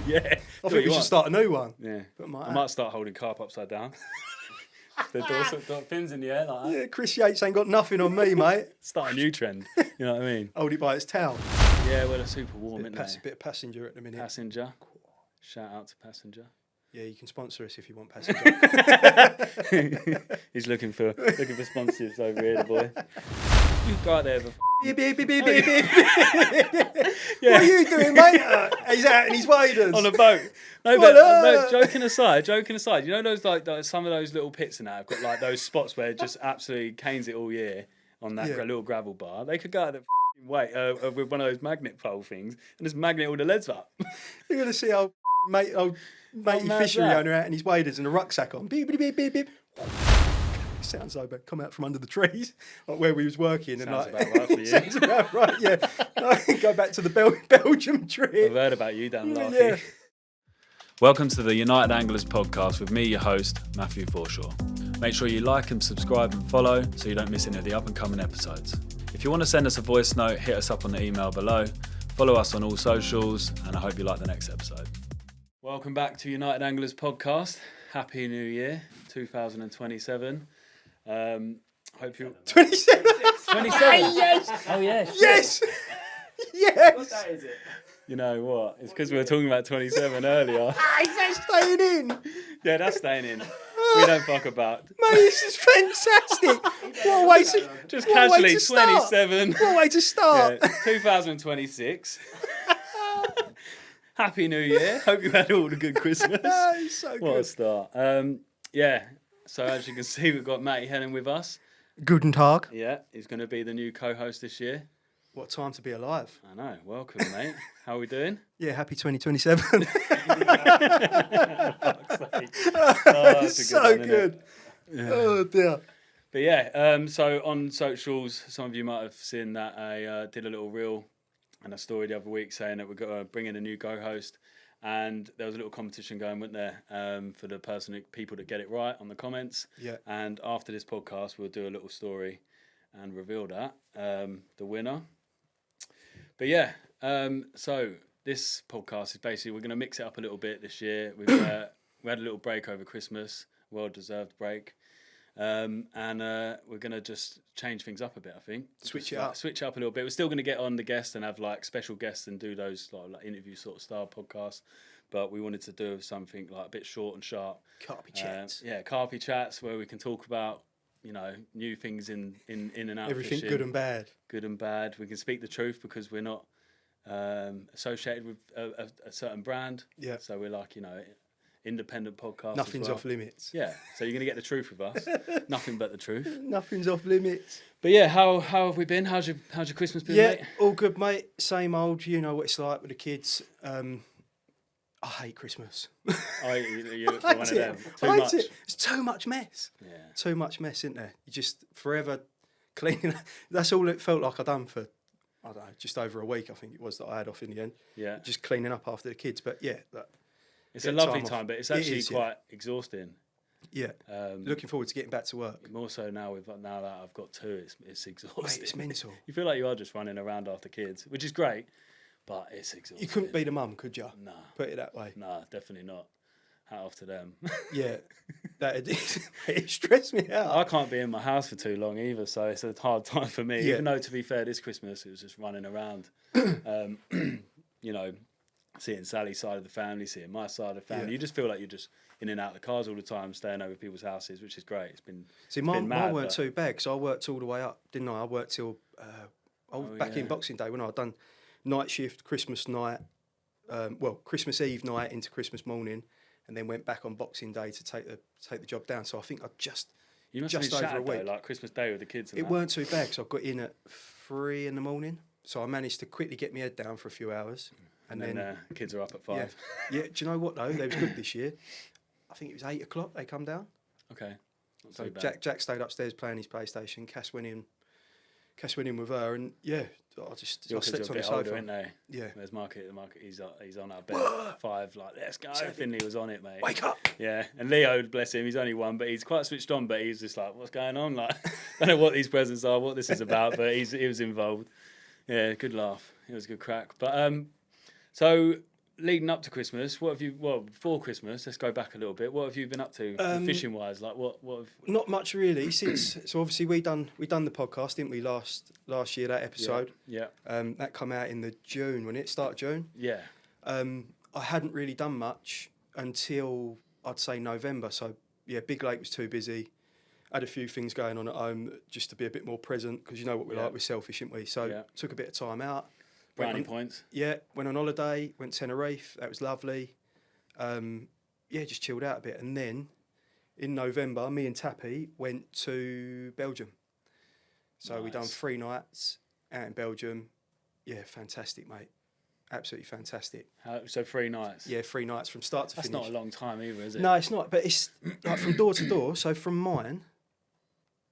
Yeah. I think we should start a new one. Yeah. Put I might start holding carp upside down. The door pins in the air like that. Yeah, Chris Yates ain't got nothing on me, mate. Start a new trend. You know what I mean? Hold it by its tail. Yeah, well, they're super warm, isn't they? Bit of Passenger at the minute. Passenger. Shout out to Passenger. Yeah, you can sponsor us if you want Passenger. He's looking for sponsors over here, the boy. You go out there with Beep, beep, beep, beep, beep, beep. What are you doing, mate? He's out in his waders. on a boat. No, joking aside, you know those like some of those little pits in that have got like those spots where it just absolutely canes it all year on that little gravel bar. They could go out there with one of those magnet pole things and just magnet all the leads up. You're going to see old matey fishery owner out in his waders and a rucksack on. Beep, beep, beep, beep, beep. Sounds like that come out from under the trees, like where we was working. Sounds and about right for you. Sounds about right, yeah. Go back to the Belgium trip. I've heard about you down Larky. Yeah. Welcome to the United Anglers podcast with me, your host, Matthew Forshaw. Make sure you like and subscribe and follow so you don't miss any of the up and coming episodes. If you want to send us a voice note, hit us up on the email below. Follow us on all socials, and I hope you like the next episode. Welcome back to United Anglers podcast. Happy New Year, 2027. Hope you 27. 27. Yes. Oh yes. Yes. Yes. What day is it? You know what? It's because we were talking about 27 earlier. Is that staying in? Yeah, that's staying in. We don't fuck about. Mate, this is fantastic. What a way to Just what a way casually, to start. 27. What a way to start. Yeah, 2026. Happy New Year. Hope you had all a good Christmas. It's so What a good. start. Yeah, so as you can see, we've got Matty Hennon with us. Guten Tag. Yeah, he's going to be the new co-host this year. What time to be alive. I know. Welcome, mate. How are we doing? Yeah, happy 2027. Fuck's sake. It's so good. Yeah. Oh, dear. But yeah, so on socials, some of you might have seen that I did a little reel and a story the other week saying that we're going to bring in a new co-host. And there was a little competition going, wasn't there, for the people that get it right on the comments. Yeah. And after this podcast, we'll do a little story and reveal that, the winner. But yeah, so this podcast is basically, we're going to mix it up a little bit this year. We had a little break over Christmas, well-deserved break. And we're going to just change things up a bit, I think. Switch it up a little bit. We're still going to get on the guests and have like special guests and do those like interview sort of style podcasts. But we wanted to do something like a bit short and sharp. Carpy chats. Carpy chats where we can talk about, you know, new things in and out. Everything fishing. good and bad. Good and bad. We can speak the truth because we're not associated with a certain brand. Yeah. So we're like, you know, independent podcast. Nothing's as well. off limits. Yeah, so you're going to get the truth with us. Nothing but the truth. Nothing's off limits. But yeah, how have we been? How's your Christmas been, Yeah, mate? all good, mate. Same old. You know what it's like with the kids. I hate Christmas. You're one of them. Too much. It's too much mess. Yeah. Too much mess, isn't there? You just forever cleaning. That's all it felt like I'd done for, I don't know, just over a week, I think it was, that I had off in the end. Yeah. Just cleaning up after the kids. But yeah. It's a lovely time, but it's actually quite exhausting. Yeah. Looking forward to getting back to work. More so now that I've got two, it's exhausting. Mate, it's mental. You feel like you are just running around after kids, which is great, but it's exhausting. You couldn't be the mum, could you? Nah. Put it that way. Nah, definitely not. Hat off to them. Yeah. It stressed me out. I can't be in my house for too long either, so it's a hard time for me. Yeah. Even though, to be fair, this Christmas it was just running around. You know, seeing Sally's side of the family, seeing my side of the family. Yeah. You just feel like you're just in and out of the cars all the time, staying over people's houses, which is great. It's been mine mad, weren't too bad because I worked all the way up, didn't I? I worked till back in Boxing Day when I'd done night shift, Christmas night, Christmas Eve night into Christmas morning, and then went back on Boxing Day to take the job down. So I think I You must just have been over a shattered, week. though, like Christmas Day with the kids. And it that. weren't too bad because I got in at 3 a.m, so I managed to quickly get my head down for a few hours, and then kids are up at 5. Yeah. Do you know what though? They was good this year. I think it was 8 o'clock they come down. Okay. Not So too bad. Jack stayed upstairs playing his PlayStation. Cass went in with her, and yeah, I Your kids slept are on a the bit older, sofa. aren't they? Yeah. Where's Market? He's on our bed at 5. Like, let's go. Finley was on it, mate. Wake up! Yeah, and Leo, bless him, he's only 1, but he's quite switched on. But he's just like, what's going on? Like, I don't know what these presents are, what this is about, but he was involved. Yeah, good laugh. It was a good crack. But so leading up to Christmas, what have you? Well, before Christmas, let's go back a little bit. What have you been up to, fishing wise? Like what? Not much really. Since so obviously we done the podcast, didn't we, last year, that episode? Yeah. That come out in the June, when it started June. Yeah. I hadn't really done much until I'd say November. So yeah, Big Lake was too busy. Had a few things going on at home just to be a bit more present, because you know what we're like, we're selfish, aren't we? So took a bit of time out. Brownie points. Yeah, went on holiday, went to Tenerife. That was lovely. Just chilled out a bit. And then in November, me and Tappy went to Belgium. So we done 3 nights out in Belgium. Yeah, fantastic, mate. Absolutely fantastic. So 3 nights? Yeah, 3 nights from start to finish. That's not a long time either, is it? No, it's not. But it's like from door to door. So from mine,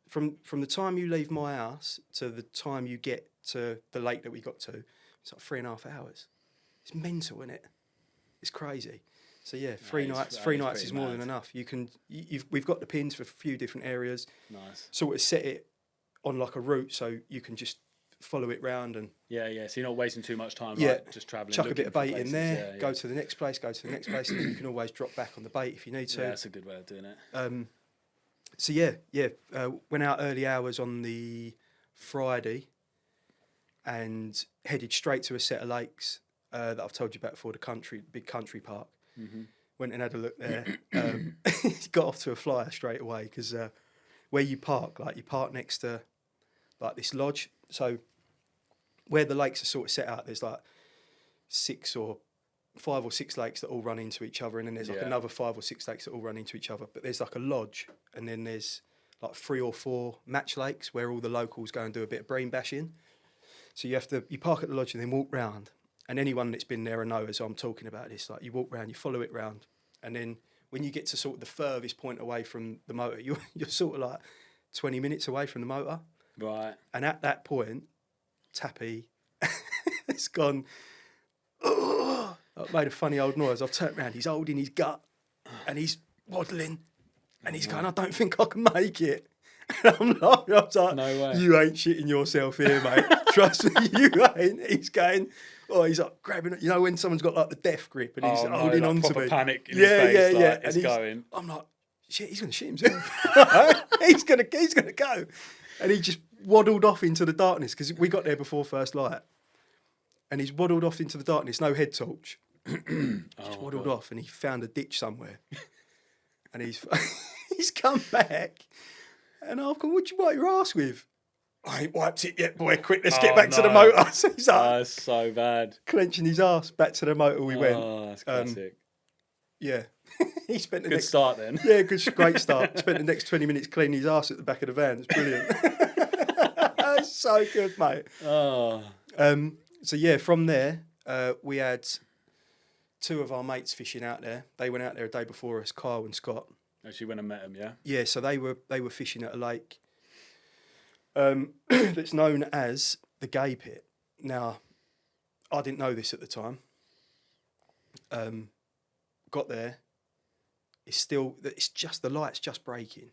from the time you leave my house to the time you get to the lake that we got to, it's like 3.5 hours. It's mental, isn't it? It's crazy. So yeah, 3 nights. 3 nights is more than enough. We've got the pins for a few different areas. Nice. Sort of set it on like a route, so you can just follow it round and. Yeah. So you're not wasting too much time. Yeah. Like, just travelling. Chuck a bit of bait places. in there. Go to the next place. Go to the next place, and then you can always drop back on the bait if you need to. Yeah, that's a good way of doing it. Went out early hours on the Friday and headed straight to a set of lakes that I've told you about before, the big country park. Mm-hmm. Went and had a look there. Got off to a flyer straight away, because where you park next to like this lodge. So where the lakes are sort of set out, there's like 5 or 6 lakes that all run into each other, and then there's like another 5 or 6 lakes that all run into each other. But there's like a lodge, and then there's like 3 or 4 match lakes where all the locals go and do a bit of brain bashing. So you park at the lodge and then walk round. And anyone that's been there and knows I'm talking about this. Like, you walk round, you follow it round, and then when you get to sort of the furthest point away from the motor, you're sort of like 20 minutes away from the motor. Right. And at that point, Tappy has gone, oh, made a funny old noise. I've turned around, he's holding his gut and he's waddling and he's going, I don't think I can make it. And I'm laughing. I was like, no way. You ain't shitting yourself here, mate. Trust me, you ain't. He's going, he's like grabbing it. You know when someone's got like the death grip and he's holding on to me. Panic in his face, like, it's and going. I'm like, shit, he's going to shit himself. he's going to go. And he just waddled off into the darkness, because we got there before first light. And he's waddled off into the darkness, no head torch. Just waddled off, and he found a ditch somewhere. And he's come back. And I've gone, what you wipe your arse with? I ain't wiped it yet, boy. Quick, let's get back to the motor. So he's like, that's so bad. Clenching his arse. Back to the motor we went. Oh, that's classic. Yeah. He spent the good start then. Yeah, great start. Spent the next 20 minutes cleaning his arse at the back of the van. It's brilliant. It's so good, mate. Oh. So yeah, from there, we had 2 of our mates fishing out there. They went out there a day before us, Kyle and Scott. Actually went and met them, yeah? Yeah, so they were fishing at a lake that's known as the Gay Pit. Now, I didn't know this at the time. Got there. The light's just breaking,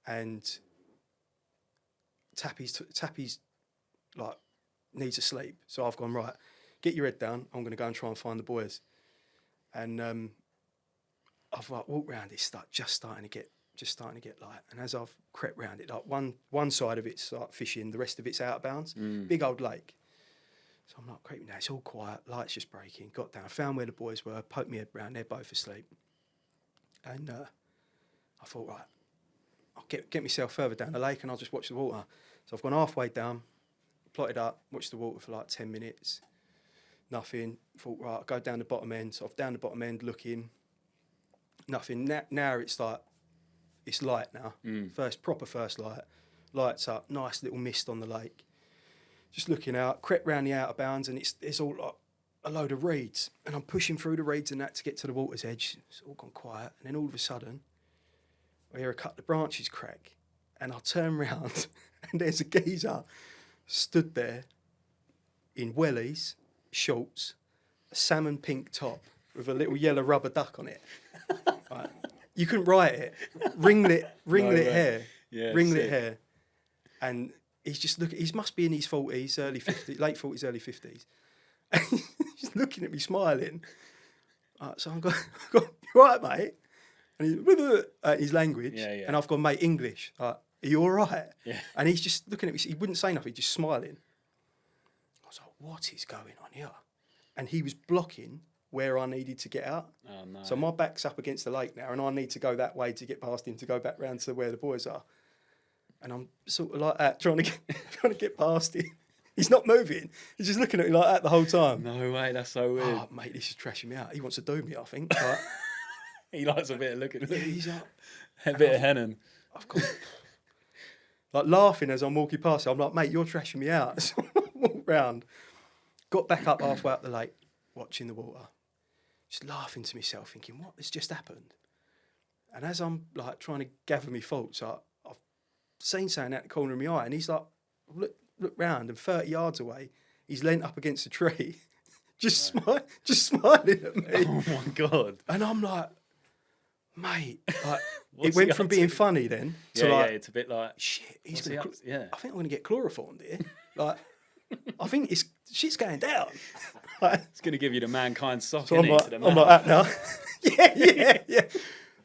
and Tappy's like needs to sleep. So I've gone, right, get your head down. I'm going to go and try and find the boys. And I've like walked round. It's just starting to get light. And as I've crept round it, like one side of it's like fishing, the rest of it's out of bounds. Big old lake. So I'm like creeping down. It's all quiet. Light's just breaking. Got down. Found where the boys were. Poked my head round. They're both asleep. And I thought, right, I'll get myself further down the lake and I'll just watch the water. So I've gone halfway down, plotted up, watched the water for like 10 minutes. Nothing. Thought, right, I'll go down the bottom end. So I've down the bottom end looking. Nothing. Now it's like, it's light now. Proper first light. Lights up. Nice little mist on the lake. Just looking out. Crept round the outer bounds, and it's all like a load of reeds. And I'm pushing through the reeds and that to get to the water's edge. It's all gone quiet. And then all of a sudden, I hear a couple of branches crack. And I turn round, and there's a geezer stood there in wellies, shorts, a salmon pink top with a little yellow rubber duck on it. Right. You couldn't write it. Ringlet hair. Yeah, ringlet hair. And he's just looking, he must be in his 40s, late 40s, early 50s. And he's looking at me smiling. So I'm going, you right, mate? And he's his language. Yeah, yeah. And I've gone, mate, English. Are you all right? Yeah. And he's just looking at me. He wouldn't say nothing, just smiling. I was like, what is going on here? And he was blocking where I needed to get out. Oh, no. So my back's up against the lake now, and I need to go that way to get past him to go back round to where the boys are. And I'm sort of like that, trying to get past him. He's not moving. He's just looking at me like that the whole time. No way, that's so weird. Oh, mate, this is trashing me out. He wants to do me, I think. Like, He likes a bit of looking at yeah, he's like... a bit of Hennon. I've got... like, laughing as I'm walking past him. I'm like, mate, you're trashing me out. So I walked round. Got back up halfway up the lake, watching the water. Just laughing to myself, thinking, what has just happened? And as I'm, like, trying to gather my thoughts, I've seen something out the corner of my eye, and he's like, look round, and 30 yards away, he's leant up against a tree, just smiling at me. Oh my God. And I'm like, mate, like, it went from being funny then to like, it's a bit like, shit, he's what's gonna, he up to? Yeah. I think I'm gonna get chloroformed here. Like, I think shit's going down. Like, It's going to give you the mankind sock, so I'm innit, like, to the I'm mouth. like that now. yeah.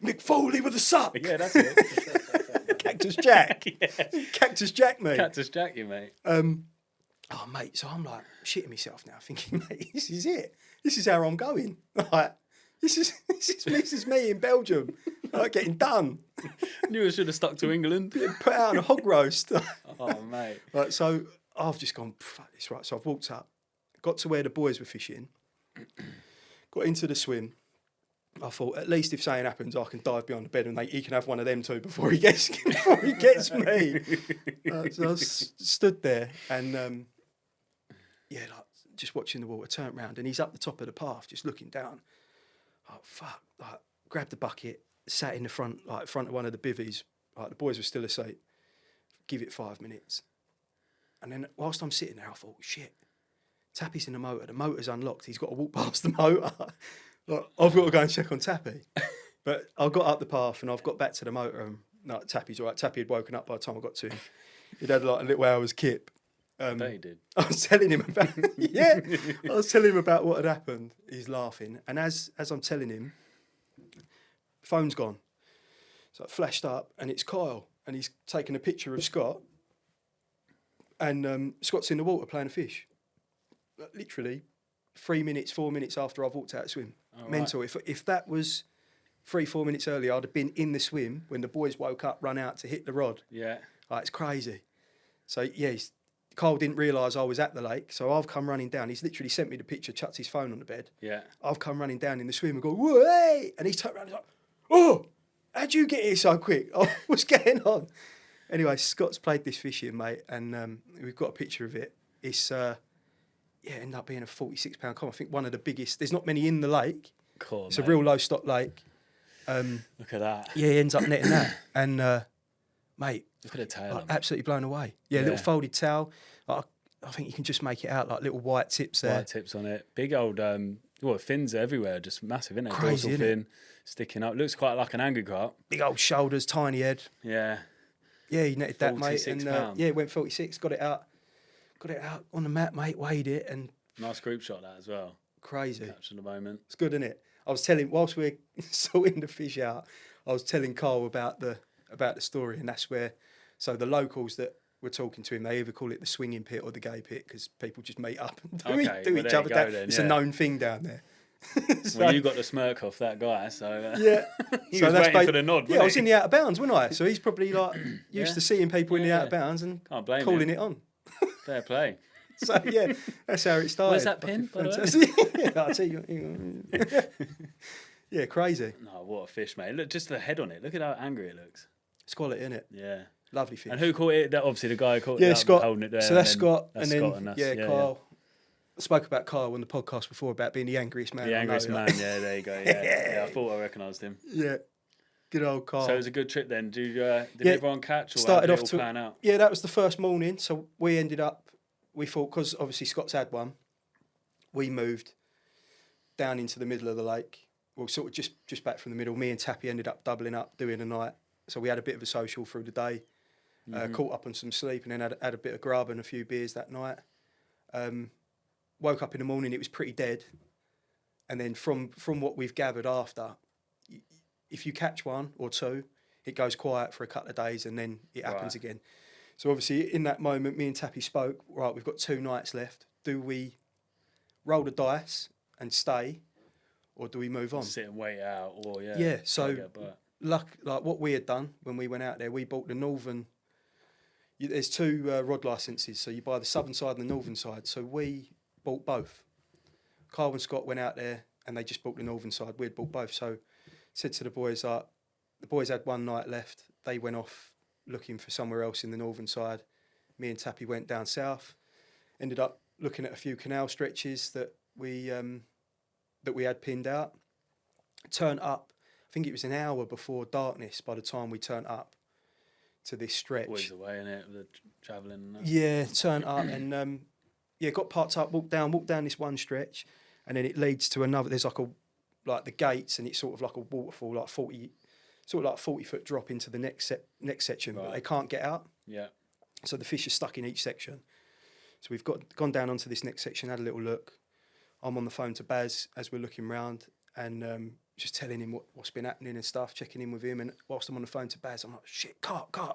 Mick Foley with a suck. Yeah, that's it. Cactus Jack. Yeah. Cactus Jack, mate. Cactus Jack, you mate. Oh, mate, so I'm like shitting myself now, thinking, mate, this is it. This is how I'm going. Like, this is me in Belgium, like, getting done. Knew I should have stuck to England. Getting put out on a hog roast. Oh, mate. Like, so I've just gone, fuck this, right. So I've walked up, got to where the boys were fishing, got into the swim. I thought, at least if something happens, I can dive behind the bed and he can have one of them too before he gets me. So I stood there and, like, just watching the water, turned round, and he's up the top of the path, just looking down. Oh, fuck. Like, grabbed the bucket, sat in the front of one of the bivvies. Like, the boys were still asleep. Give it 5 minutes. And then whilst I'm sitting there, I thought, shit, Tappy's in the motor. The motor's unlocked. He's got to walk past the motor. Like, I've got to go and check on Tappy. But I got up the path and I've got back to the motor and no, Tappy's all right. Tappy had woken up by the time I got to him. He'd had like a little hour's kip. I bet he did. I was telling him about I was telling him about what had happened. He's laughing. And as I'm telling him, phone's gone. So it flashed up and it's Kyle. And he's taken a picture of Scott. And Scott's in the water playing a fish. Literally 4 minutes after I've walked out to swim. Oh, Mental. Right. If that was 4 minutes earlier, I'd have been in the swim when the boys woke up, run out to hit the rod. Yeah. Like, it's crazy. So, yeah, Kyle didn't realise I was at the lake, so I've come running down. He's literally sent me the picture, chucked his phone on the bed. Yeah. I've come running down in the swim and go, "Whoa!" And he's turned around and he's like, "Oh, how'd you get here so quick? Oh, what's going on?" Anyway, Scott's played this fishing, mate, and we've got a picture of it. It's, ended up being a 46-pound com. I think one of the biggest. There's not many in the lake. Cool, it's mate. a real low-stock lake. Look at that. Yeah, he ends up netting that. And, mate, look at the tail. Like, absolutely blown away. Yeah, little folded tail. Like, I think you can just make it out like little white tips there. White tips on it. Big old, fins everywhere, just massive, isn't it? Crazy, dorsal fin sticking up. Looks quite like an angry carp. Big old shoulders, tiny head. Yeah. Yeah, he netted that, mate. And £46. yeah, went 46, got it out on the mat, mate, weighed it, and Nice group shot that as well. Crazy. Captured the moment. It's good, isn't it? I was telling, whilst we're sorting the fish out, I was telling Carl about the story, and that's where, so the locals that were talking to him, they either call it the swinging pit or the gay pit because people just meet up and do each other down. It's a known thing down there. So, well, you got the smirk off that guy, so yeah. he so was that's waiting for the nod. Yeah, I was in the out of bounds, wasn't I? So he's probably like used to seeing people in the out of Yeah. bounds and Can't blame calling him. it on. Fair play. So yeah, that's how it started. Where's that pin, by the way? Fantastic. I'll tell you. Yeah, crazy. No, what a fish, mate. Look, just the head on it. Look at how angry it looks. It's quality, isn't it? Yeah. Lovely fish. And who caught it? That obviously the guy who caught it. Yeah, up, Scott. Holding it there. So that's Scott, and then Scott, and that's, Kyle. I spoke about Kyle on the podcast before about being the angriest man. The I angriest know, man. like. Yeah, there you go. Yeah, I thought I recognised him. Yeah, good old Kyle. So it was a good trip then. Did everyone catch? Or Started how off did it to all plan out? Yeah, that was the first morning. So we ended up. We thought because obviously Scott's had one. We moved down into the middle of the lake. Well, sort of just back from the middle. Me and Tappy ended up doubling up, doing a night. So we had a bit of a social through the day. Caught up on some sleep and then had a bit of grub and a few beers that night. Woke up in the morning, it was pretty dead. And then from what we've gathered after, if you catch one or two, it goes quiet for a couple of days and then it happens again. So obviously in that moment, me and Tappy spoke, right, we've got 2 nights left. Do we roll the dice and stay, or do we move on? Sit and wait out, or so like what we had done when we went out there, we bought the northern. There's 2 rod licenses, so you buy the southern side and the northern side. So we bought both. Carl and Scott went out there and they just bought the northern side. We'd bought both. So said to the boys, the boys had 1 night left. They went off looking for somewhere else in the northern side. Me and Tappy went down south. Ended up looking at a few canal stretches that we had pinned out. Turned up. I think it was an hour before darkness by the time we turned up to this stretch. Always away, innit? The travelling and that. Yeah, turned up and got parked up, walked down this one stretch, and then it leads to another. There's like the gates, and it's sort of like a waterfall, like 40-foot drop into the next section, but they can't get out. Yeah. So the fish are stuck in each section. So we've gone down onto this next section, had a little look. I'm on the phone to Baz as we're looking round, and just telling him what's been happening and stuff, checking in with him. And whilst I'm on the phone to Baz, I'm like, shit, carp. I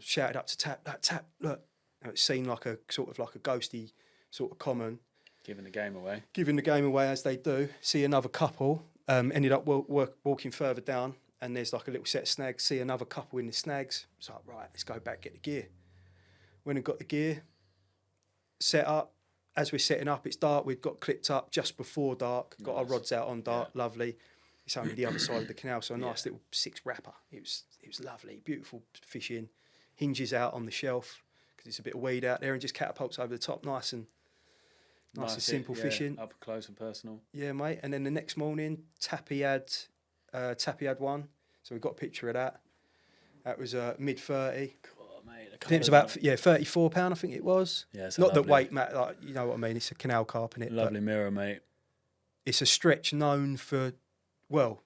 shouted up to Tap, look. And it seemed like a sort of like a ghosty sort of common. Giving the game away. Giving the game away as they do. See another couple. Ended up walking further down, and there's like a little set of snags. See another couple in the snags. It's like, right, let's go back, get the gear. Went and got the gear, set up. As we're setting up, it's dark. We'd got clipped up just before dark. Got our rods out on dark, lovely. It's only the other side of the canal, so a nice little 6 wrapper. It was lovely, beautiful fishing. Hinges out on the shelf because it's a bit of weed out there, and just catapults over the top, nice and simple fishing. Up close and personal. Yeah, mate. And then the next morning, Tappy had one, so we got a picture of that. That was mid-30. Mate, I think it was about £34. I think it was. Yeah, it's not lovely. the weight, Matt. Like, you know what I mean. It's a canal carp in it. Lovely mirror, mate. It's a stretch known for, well,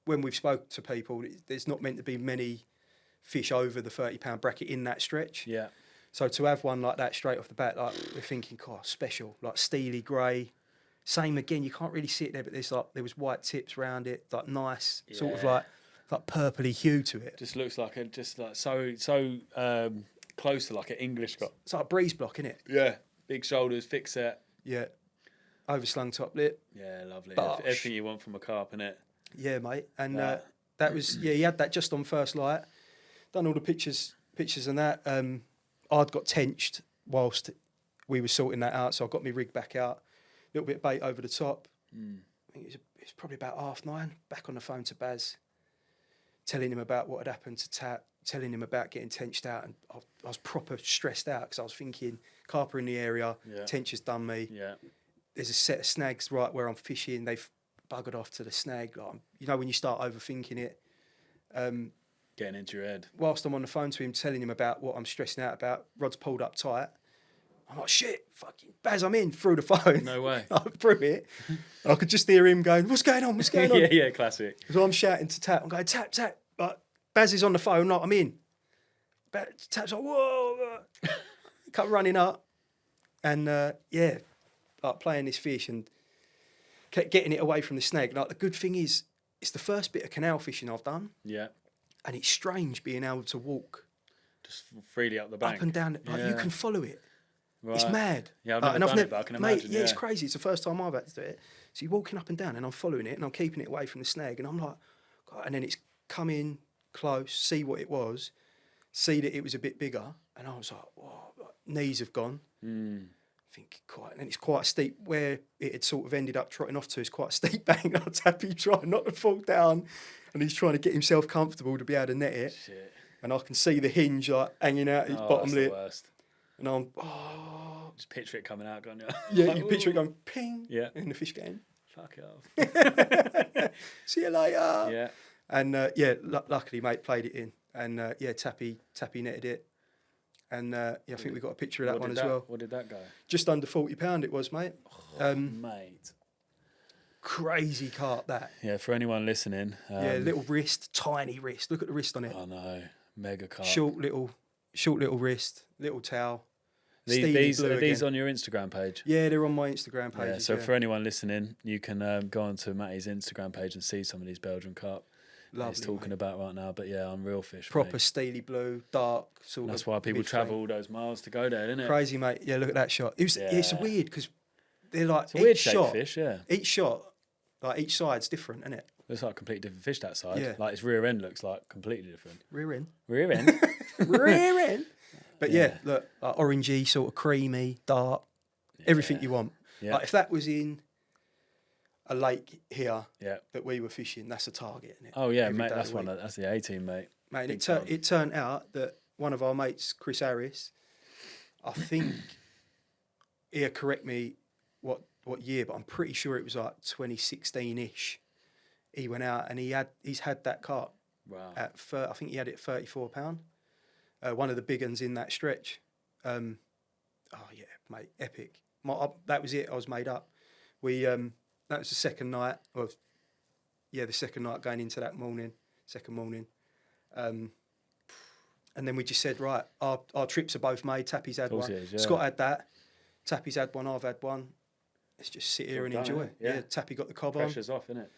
when we've spoke to people, there's not meant to be many fish over the £30 bracket in that stretch. Yeah. So to have one like that straight off the bat, like we're thinking, God, special, like steely grey. Same again. You can't really see it there, but there was white tips around it, like nice, sort of like purpley hue to it. Just looks like so close to like an English got. It's like a breeze block, isn't it? Yeah. Big shoulders, thick set. Yeah. Overslung top lip. Yeah, lovely. Barsh. Everything you want from a carp, innit? Yeah, mate. And that was, he had that just on first light. Done all the pictures and that. I'd got tenched whilst we were sorting that out, so I got my rig back out. A little bit of bait over the top. I think it was probably about 9:30. Back on the phone to Baz, telling him about what had happened to Tap, telling him about getting tenched out, and I was proper stressed out because I was thinking, carper in the area, tench has done me. Yeah. There's a set of snags right where I'm fishing. They've buggered off to the snag. Like, you know when you start overthinking it. Getting into your head. Whilst I'm on the phone to him, telling him about what I'm stressing out about, rod's pulled up tight. I'm like, shit, fucking Baz, I'm in, through the phone. No way. I threw it. I could just hear him going, what's going on? Yeah, classic. So I'm shouting to Tap. I'm going, Tap. Like, Baz is on the phone, like, I'm in. Tap's like, whoa. Come running up. And, like playing this fish and getting it away from the snag. Like, the good thing is, it's the first bit of canal fishing I've done. Yeah. And it's strange being able to walk just freely up the bank. Up and down. Like, you can follow it. Right. It's mad. Yeah, I've never done it, but I can imagine. Mate, it's crazy. It's the first time I've had to do it. So you're walking up and down, and I'm following it, and I'm keeping it away from the snag, and I'm like, God, and then it's come in close, see what it was, see that it was a bit bigger, and I was like, whoa, knees have gone. Think quite, and it's quite a steep where it had sort of ended up trotting off to. It's quite a steep bank. I was happy trying not to fall down, and he's trying to get himself comfortable to be able to net it. Shit. And I can see the hinge like hanging out his bottom lip. The worst. And I'm, just picture it coming out, can't you? Yeah, like, you picture it going ping. Yeah. In the fish game. Fuck it off. See you later. Yeah. And luckily, mate, played it in, and Tappy netted it, and I think we got a picture of that one as well. What did that go? Just under £40 it was, mate. Mate. Crazy carp that. Yeah, for anyone listening. Little wrist, tiny wrist. Look at the wrist on it. I know, mega carp. Short little wrist, little towel. These are these on your Instagram page? Yeah, they're on my Instagram page. Yeah, so for anyone listening, you can go onto Matty's Instagram page and see some of these Belgian carp he's talking about right now. But yeah, unreal fish. Proper steely blue, dark sort of. That's why people travel all those miles to go there, isn't it? Crazy, mate. Yeah, look at that shot. It's weird because they're like it's a weird shaped fish. Yeah, each shot, like each side's different, isn't it? Looks like a completely different fish that side. Yeah. Like its rear end looks like completely different. Rear end. Rear end. Rear end. But yeah, look, like orangey, sort of creamy, dark, everything you want. Yeah. Like if that was in a lake here Yeah. that we were fishing, that's a target, isn't it? Oh yeah, Every mate. day That's of the week. that's the 18, mate. Mate, Big it turned out that one of our mates, Chris Harris, I think he'll correct me what year, but I'm pretty sure it was like 2016-ish. He went out and he's had that carp. Wow. I think he had it at £34. One of the big ones in that stretch. Oh yeah, mate, epic. That was it. I was made up. That was the second night. The second night going into that second morning. And then we just said, right, our trips are both made. Tappy's had one. Is, yeah. Scott had that. Tappy's had one. I've had one. Let's just sit here and enjoy. Yeah. Tappy got the cob on. Pressure's off, innit?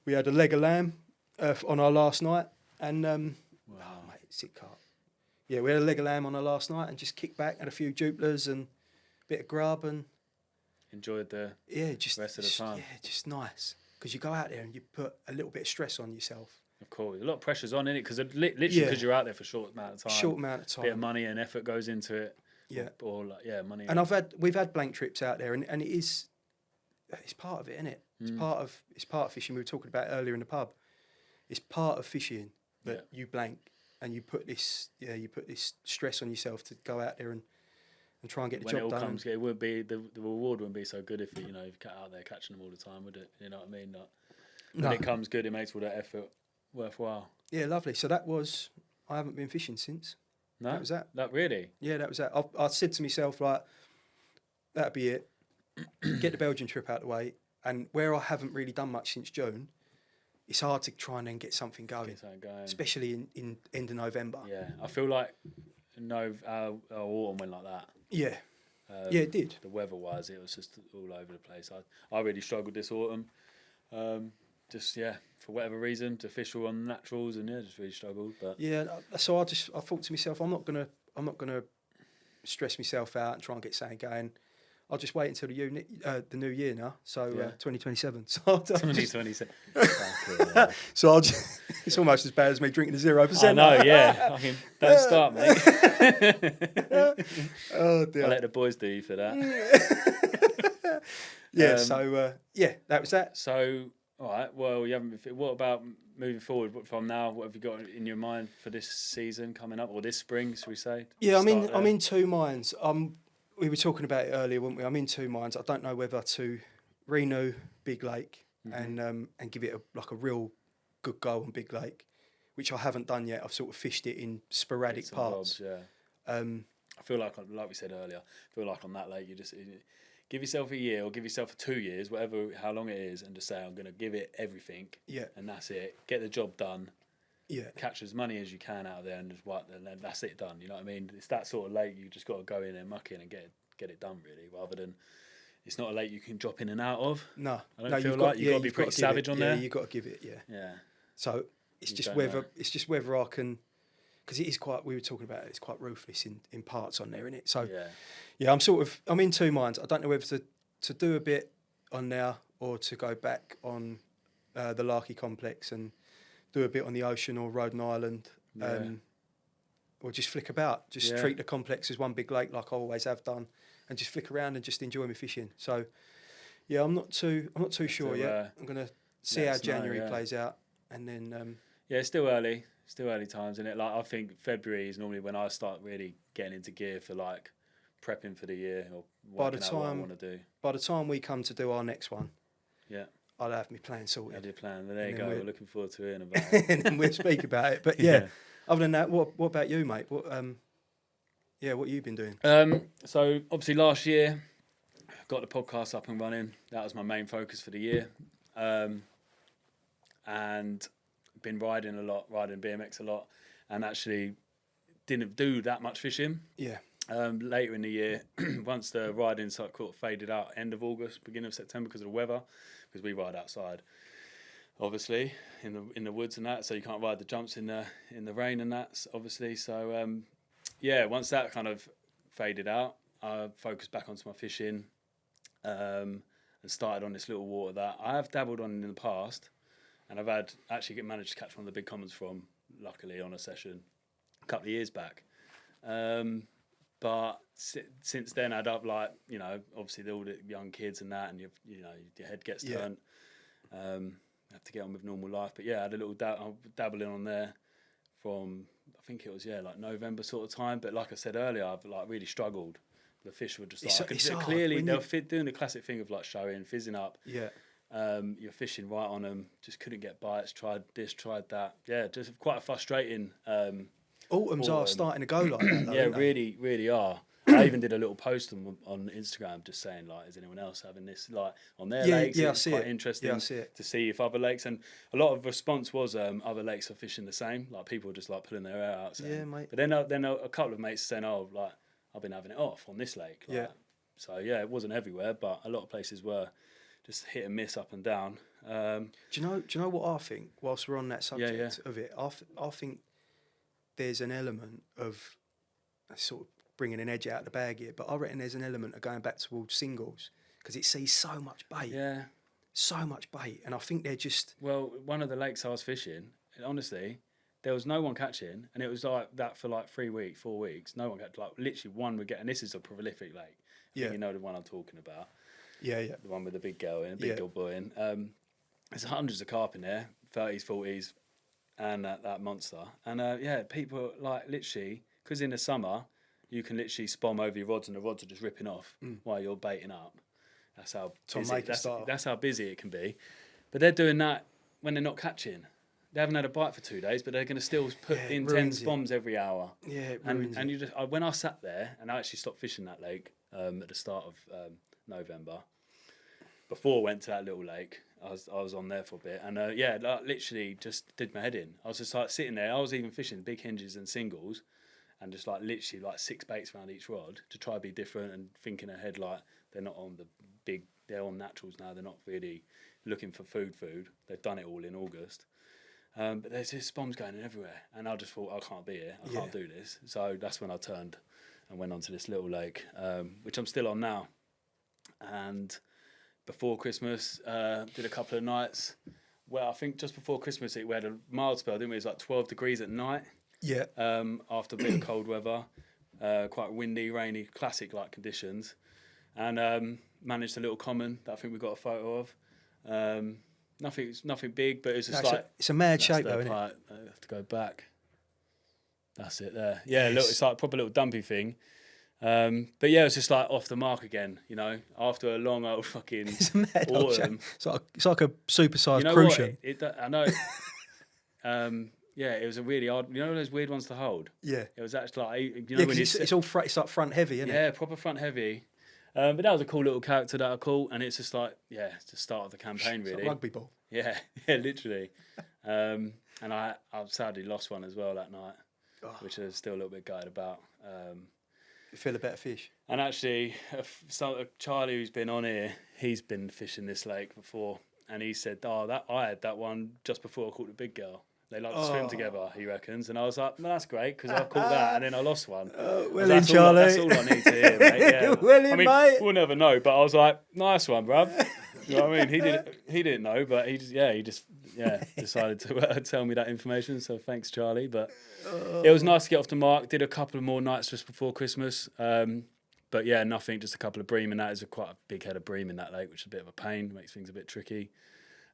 We had a leg of lamb on our last night, and Wow. oh mate, sick carp. Yeah, we had a leg of lamb on our last night, and just kicked back, had a few duplers and a bit of grub, and Enjoyed the rest of the time. Yeah, just nice because you go out there and you put a little bit of stress on yourself. Of course, a lot of pressure's on, innit? Because literally, because you're out there for a short amount of time. Short amount of time. Bit of money and effort goes into it. Yeah. Or like, money. And we've had blank trips out there, and it's part of it, isn't it? It's part of fishing. We were talking about it earlier in the pub. It's part of fishing that you blank and you put this stress on yourself to go out there and try and get the job done. Comes, it would be the reward wouldn't be so good if you out there catching them all the time, would it? You know what I mean? When it comes good, it makes all that effort worthwhile. Yeah, lovely. So I haven't been fishing since. No, that was that. That really? Yeah, that was that. I said to myself, like, that'd be it. Get the Belgian trip out of the way. And where I haven't really done much since June, it's hard to try and then get something going. Especially in end of November. Yeah, I feel like our autumn went like that. Yeah. Yeah, it did. The weather-wise, it was just all over the place. I really struggled this autumn. For whatever reason, to fish all on naturals, and just really struggled. But yeah, so I thought to myself, I'm not gonna stress myself out and try and get something going. I'll just wait until the new year now. So 2027. So 2027. So I'll just, it's almost as bad as me drinking a 0%. I know, yeah. Don't start, mate. Oh dear. I'll let the boys do you for that. That was that. So, all right. Well, you haven't. What about moving forward? What from now? What have you got in your mind for this season coming up, or this spring? Should we say? Yeah, I'm in two minds. We were talking about it earlier, weren't we? I'm in two minds. I don't know whether to renew Big Lake and give it a real good go on Big Lake, which I haven't done yet. I've sort of fished it in sporadic parts. Bobs, yeah. I feel like we said earlier, on that lake, you just give yourself a year or give yourself 2 years, how long it is, and just say, I'm going to give it everything. Yeah. And that's it. Get the job done. Yeah. Catch as many as you can out of there and just and then that's it done. You know what I mean? It's that sort of lake you just got to go in and muck in and get it done really, rather than it's not a lake you can drop in and out of. No. I don't feel like you've got to be pretty savage on there. Yeah, you've got to give it, yeah. Yeah. So it's just whether I can, because it is quite, we were talking about it, it's quite ruthless in parts on there, isn't it? So yeah, I'm in two minds. I don't know whether to do a bit on there or to go back on the Larky complex and do a bit on the ocean or Rhode Island, or just flick about. Just treat the complex as one big lake like I always have done, and just flick around and just enjoy my fishing. So, yeah, I'm not too sure yet. I'm gonna see how January plays out, and then it's still early times, isn't it? Like I think February is normally when I start really getting into gear for like prepping for the year or working out what I want to do. By the time we come to do our next one, I'll have my plan sorted. Have your plan. There you go. We're looking forward to hearing about it. And then we'll speak about it. But other than that, what about you, mate? What have you been doing? So obviously last year, got the podcast up and running. That was my main focus for the year. And been riding BMX a lot, and actually didn't do that much fishing. Yeah. later in the year, once the riding sort of faded out, end of August, beginning of September because of the weather, because we ride outside, obviously in the woods and that, so you can't ride the jumps in the rain and that, obviously. So once that kind of faded out, I focused back onto my fishing, and started on this little water that I have dabbled on in the past, and I've managed to catch one of the big commons from, luckily, on a session a couple of years back. But since then, I'd up, like, you know, obviously all the young kids and that, and your head gets turned. Have to get on with normal life. But yeah, I had a little dabbling on there from, I think it was like November sort of time. But like I said earlier, I've like really struggled. The fish were just like, clearly they were doing the classic thing of like showing, fizzing up. Yeah. You're fishing right on them, just couldn't get bites. Tried this, tried that. Yeah, just quite a frustrating. Autumns are starting to go like that, though, yeah, really, really are. I even did a little post on Instagram just saying, like, is anyone else having this, like, on their lakes? Yeah, it's quite interesting to see if other lakes, and a lot of response was other lakes are fishing the same. Like, people were just like pulling their hair out. Saying, yeah, mate. But then a couple of mates saying, oh, like, I've been having it off on this lake. Like, yeah. So yeah, it wasn't everywhere, but a lot of places were just hit and miss, up and down. Do you know what I think? Whilst we're on that subject of it, I think there's an element of sort of bringing an edge out of the bag here, but I reckon there's an element of going back towards singles because it sees so much bait. Yeah. So much bait. And I think they're just... Well, one of the lakes I was fishing, honestly, there was no one catching, and it was like that for like 3 weeks, 4 weeks. No one catch, like literally one would get, and this is a prolific lake. I think you know the one I'm talking about. Yeah, yeah. The one with the big girl in, big girl boy in. There's hundreds of carp in there, 30s, 40s, and that monster. And people like literally, because in the summer, you can literally spom over your rods and the rods are just ripping off while you're baiting up. That's how busy it can be. But they're doing that when they're not catching. They haven't had a bite for 2 days, but they're going to still put in 10 spoms every hour. Yeah, and you just when I sat there, and I actually stopped fishing that lake at the start of November. Before I went to that little lake, I was on there for a bit, and like, literally just did my head in. I was just like sitting there. I was even fishing big hinges and singles, and just like literally like 6 baits around each rod to try to be different and thinking ahead, like they're not on the big, they're on naturals now. They're not really looking for food. They've done it all in August. But there's just spoms going in everywhere, and I just thought, I can't be here. I can't do this. So that's when I turned and went onto this little lake, which I'm still on now. And before Christmas, did a couple of nights. Well, I think just before Christmas, we had a mild spell, didn't we? It was like 12 degrees at night. Yeah. After a bit of cold weather, quite windy, rainy, classic like conditions, and managed a little common that I think we got a photo of. Nothing big, but it's just it's a mad shape though, isn't it? I have to go back. That's it there. Yeah, look, it's like a proper little dumpy thing. But yeah, it's just like off the mark again, you know, after a long old fucking autumn. It's like a supersized cruise ship. I know. Yeah, it was a really odd. You know those weird ones to hold. Yeah, it was actually like when it's all it's like front heavy, isn't it? Yeah, proper front heavy. But that was a cool little character that I caught, and it's just like it's the start of the campaign really. It's like rugby ball. Yeah, literally. And I sadly lost one as well that night, which I was still a little bit gutted about. You feel a better fish. And actually, Charlie, who's been on here, he's been fishing this lake before, and he said, I had that one just before I caught the big girl. They like to swim together, he reckons. And I was like, well, that's great, because I've caught that, and then I lost one. Well, Charlie. That's all I need to hear, mate. Yeah. Mate. We'll never know, but I was like, nice one, bruv. You know what I mean? He didn't know, but he just decided to tell me that information. So thanks, Charlie. But it was nice to get off the mark. Did a couple of more nights just before Christmas. But yeah, nothing. Just a couple of bream, and that is quite a big head of bream in that lake, which is a bit of a pain. Makes things a bit tricky.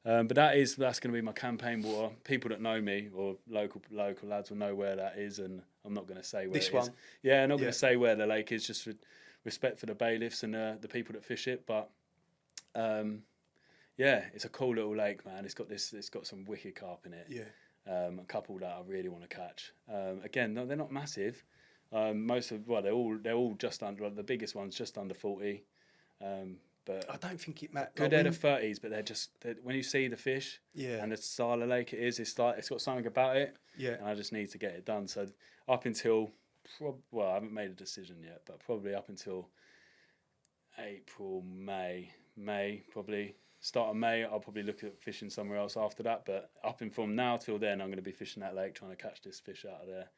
But that's going to be my campaign water. People that know me or local lads will know where that is, and I'm not going to say where this it one. is. Yeah, I'm not going to say where the lake is, just for respect for the bailiffs and the people that fish it. But it's a cool little lake, man. It's got some wicked carp in it. Yeah. A couple that I really want to catch. Again, no, they're not massive. They're all just under. The biggest one's just under 40. But I don't think it matters. Good head of 30s, but they're when you see the fish and the style of lake it's got something about it. Yeah. And I just need to get it done. So up until well, I haven't made a decision yet, but probably up until April, May probably. Start of May, I'll probably look at fishing somewhere else after that. But up and from now till then, I'm going to be fishing that lake, trying to catch this fish out of there.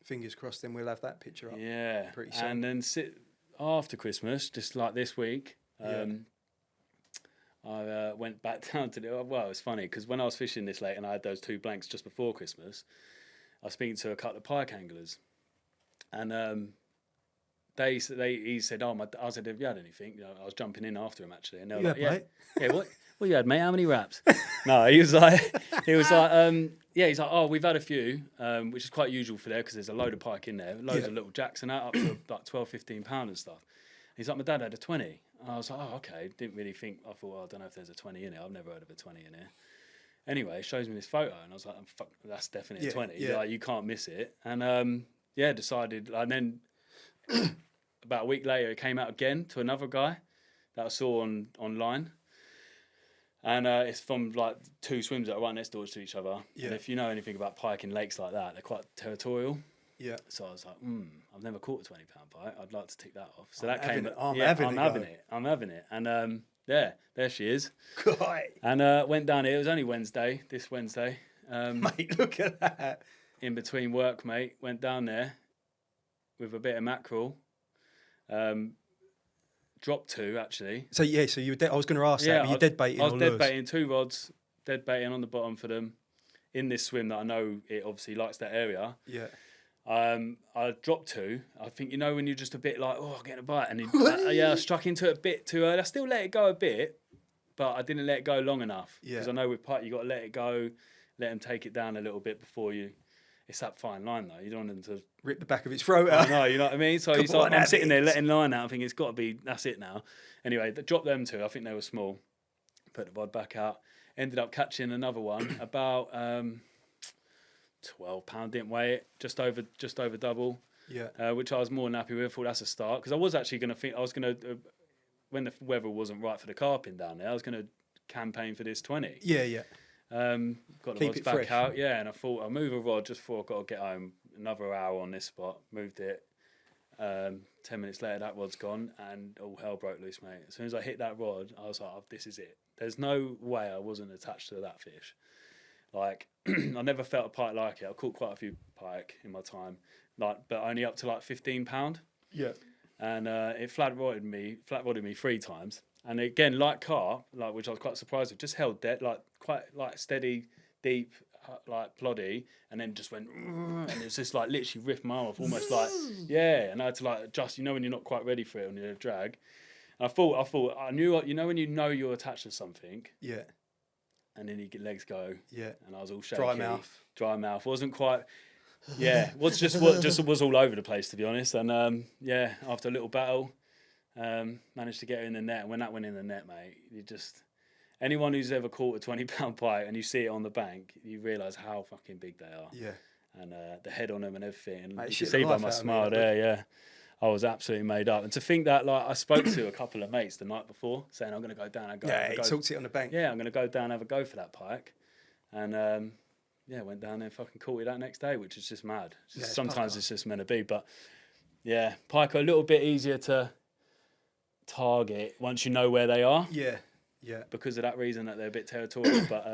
Fingers crossed, then we'll have that picture up. Yeah, pretty soon. and then after Christmas, just like this week, I went back down to well, it's funny because when I was fishing this lake and I had those 2 blanks just before Christmas, I was speaking to a couple of pike anglers, and he said, I said, have you had anything? You know, I was jumping in after him actually, and they were like, mate. Yeah, what you had, mate? How many wraps? No, he's like, he's like, oh, we've had a few, which is quite usual for there because there's a load of pike in there, loads of little jacks and that, up to like 12, 15 pound and stuff. He's like, my dad had a 20. I was like, oh, okay. Didn't really think. I thought, well, I don't know if there's a 20 in it. I've never heard of a 20 in here. Anyway, he shows me this photo, and I was like, fuck, that's definitely a 20. Yeah. Like, you can't miss it. And decided. And then about a week later, it came out again to another guy that I saw online. And it's from like 2 swims that are right next door to each other. Yeah. And if you know anything about pike in lakes like that, they're quite territorial. Yeah. So I was like, I've never caught a 20-pound pike. I'd like to tick that off. So that came. I'm having it. And there she is. God. And went down here. It was only this Wednesday. Mate, look at that. In between work, mate, went down there with a bit of mackerel. Dropped 2 actually. So you were I was going to ask that. Were you dead baiting? I was dead baiting 2 rods, dead baiting on the bottom for them in this swim that I know it obviously likes that area. Yeah. I dropped 2. I think when you're just a bit like, I'm getting a bite, and I struck into it a bit too early. I still let it go a bit, but I didn't let it go long enough because I know with pike you got to let it go, let them take it down a little bit before you. It's that fine line though. You don't want them to rip the back of its throat out. No, you know what I mean. So he's like, I'm sitting there letting line out. I think it's got to be. That's it now. Anyway, dropped them 2. I think they were small. Put the rod back out. Ended up catching another one about 12 pound. Didn't weigh it. Just over double. Yeah. Which I was more than happy with. I thought that's a start because I was actually going to think I was going to when the weather wasn't right for the carping down there. I was going to campaign for this 20. Yeah, yeah. Got the rods back out, and I thought I'll move a rod just before I've got to get home. Another hour on this spot, moved it. 10 minutes later, that rod's gone, and all hell broke loose, mate. As soon as I hit that rod, I was like, this is it. There's no way I wasn't attached to that fish. Like, I never felt a pike like it. I caught quite a few pike in my time, but only up to like 15 pound. Yeah. And it flat rodded me 3 times. And again, like carp, which I was quite surprised with, just held dead, quite steady, deep, ploddy, and then just went, and it was just literally ripped my arm off, almost and I had to adjust, when you're not quite ready for it on your drag. And I knew, when you're attached to something, yeah, and then your legs go, yeah, and I was all shaky, dry mouth, wasn't quite, yeah, was all over the place to be honest, and after a little battle. Managed to get her in the net. And when that went in the net, mate, anyone who's ever caught a 20-pound pike and you see it on the bank, you realise how fucking big they are. Yeah. And the head on them and everything. And mate, you can see by my smile there, yeah. I was absolutely made up. And to think that, I spoke to a couple of mates the night before saying, I'm going to go down and go. Yeah, he talked it on the bank. Yeah, I'm going to go down and have a go for that pike. And, went down there and fucking caught it that next day, which is just mad. Sometimes it's just meant to be. But, yeah, pike are a little bit easier to target once you know where they are. Yeah, yeah. Because of that reason that they're a bit territorial. But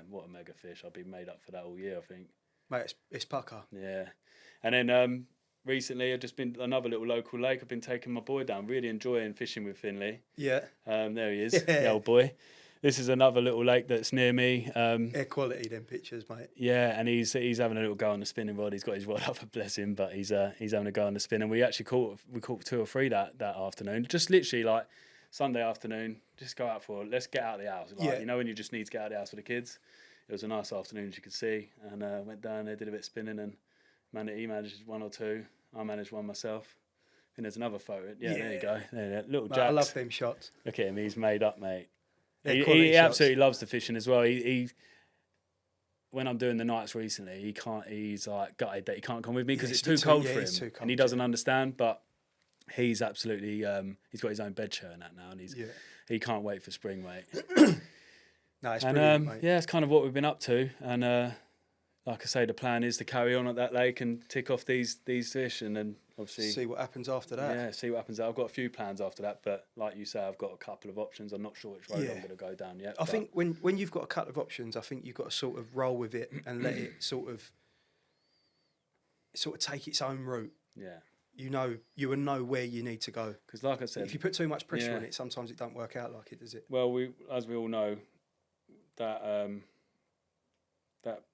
what a mega fish! I'll be made up for that all year, I think. Mate, it's pucker. Yeah, and then recently I've just been another little local lake. I've been taking my boy down. Really enjoying fishing with Finley. Yeah. There he is, the old boy. This is another little lake that's near me. Air quality, them pictures, mate. Yeah, and he's having a little go on the spinning rod. He's got his rod up, bless him, but he's having a go on the spin. And we actually caught 2 or 3 that afternoon. Just literally Sunday afternoon, just go out let's get out of the house. When you just need to get out of the house for the kids. It was a nice afternoon, as you could see, and went down there, did a bit of spinning, and he managed 1 or 2. I managed 1 myself. I think there's another photo. Yeah, there you go. There, little Jacks. I love them shots. Look at him, he's made up, mate. He absolutely loves the fishing as well. He when I'm doing the nights recently, he's gutted that he can't come with me because it's too cold for him, and he doesn't understand. But he's absolutely he's got his own bed chair and that now, and he can't wait for spring, mate. No, it's brilliant, mate. Yeah, it's kind of what we've been up to, and like I say, the plan is to carry on at that lake and tick off these fish, and then obviously see what happens after that. Yeah, see what happens. I've got a few plans after that, but like you say, I've got a couple of options. I'm not sure which road I'm going to go down yet. I think when you've got a couple of options, I think you've got to sort of roll with it and let it sort of take its own route. Yeah. You will know where you need to go. Because like I said, if you put too much pressure on it, sometimes it don't work out like it, does it? Well, as we all know, that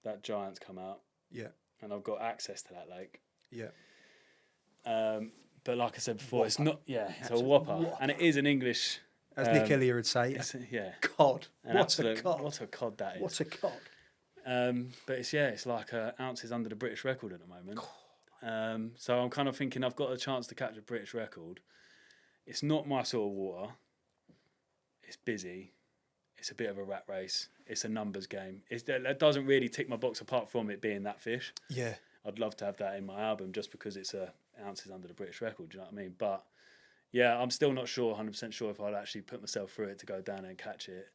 that giant's come out. Yeah. And I've got access to that lake. Yeah. But like I said before, Whopper. it's not. Yeah, it's a whopper, and it is an English. As Nick Elliott would say, cod. What a cod that is. What a cod. But it's like ounces under the British record at the moment. So I'm kind of thinking I've got a chance to catch a British record. It's not my sort of water. It's busy. It's a bit of a rat race. It's a numbers game. That doesn't really tick my box apart from it being that fish. Yeah. I'd love to have that in my album just because it's ounces under the British record. Do you know what I mean? But yeah, I'm still not sure, 100% sure if I'd actually put myself through it to go down and catch it.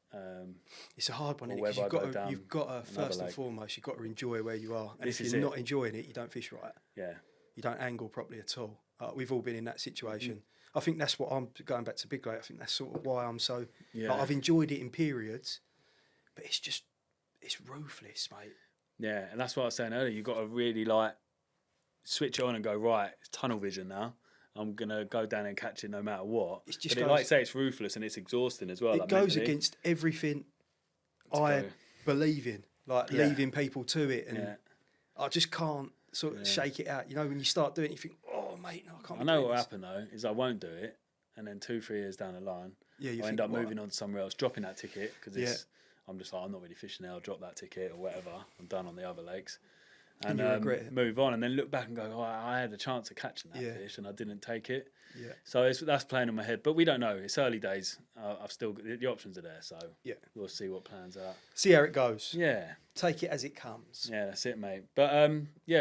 It's a hard one, because you've got to first and foremost, you've got to enjoy where you are. And if you're not enjoying it, you don't fish right. Yeah. You don't angle properly at all. We've all been in that situation. I think that's what I'm going back to Big Lake. I think that's sort of why I'm so. Yeah. Like, I've enjoyed it in periods, but it's ruthless, mate. Yeah, and that's what I was saying earlier. You've got to really switch it on and go, right, it's tunnel vision now. I'm going to go down and catch it no matter what. Like you say, it's ruthless and it's exhausting as well. It goes against everything I believe in, leaving people to it. And I just can't sort of shake it out. You know, when you start doing it, you think, oh, mate, no, I can't. I know what will happen, though, is I won't do it. And then 2-3 years down the line, I end up moving on to somewhere else, dropping that ticket, because I'm just like, I'm not really fishing there. I'll drop that ticket or whatever. I'm done on the other lakes. And move on, and then look back and go, oh, I had a chance of catching that fish and I didn't take it. Yeah. So that's playing in my head, but we don't know. It's early days. I've still the options are there, so we'll see what plans are. See how it goes. Yeah. Take it as it comes. Yeah, that's it, mate. But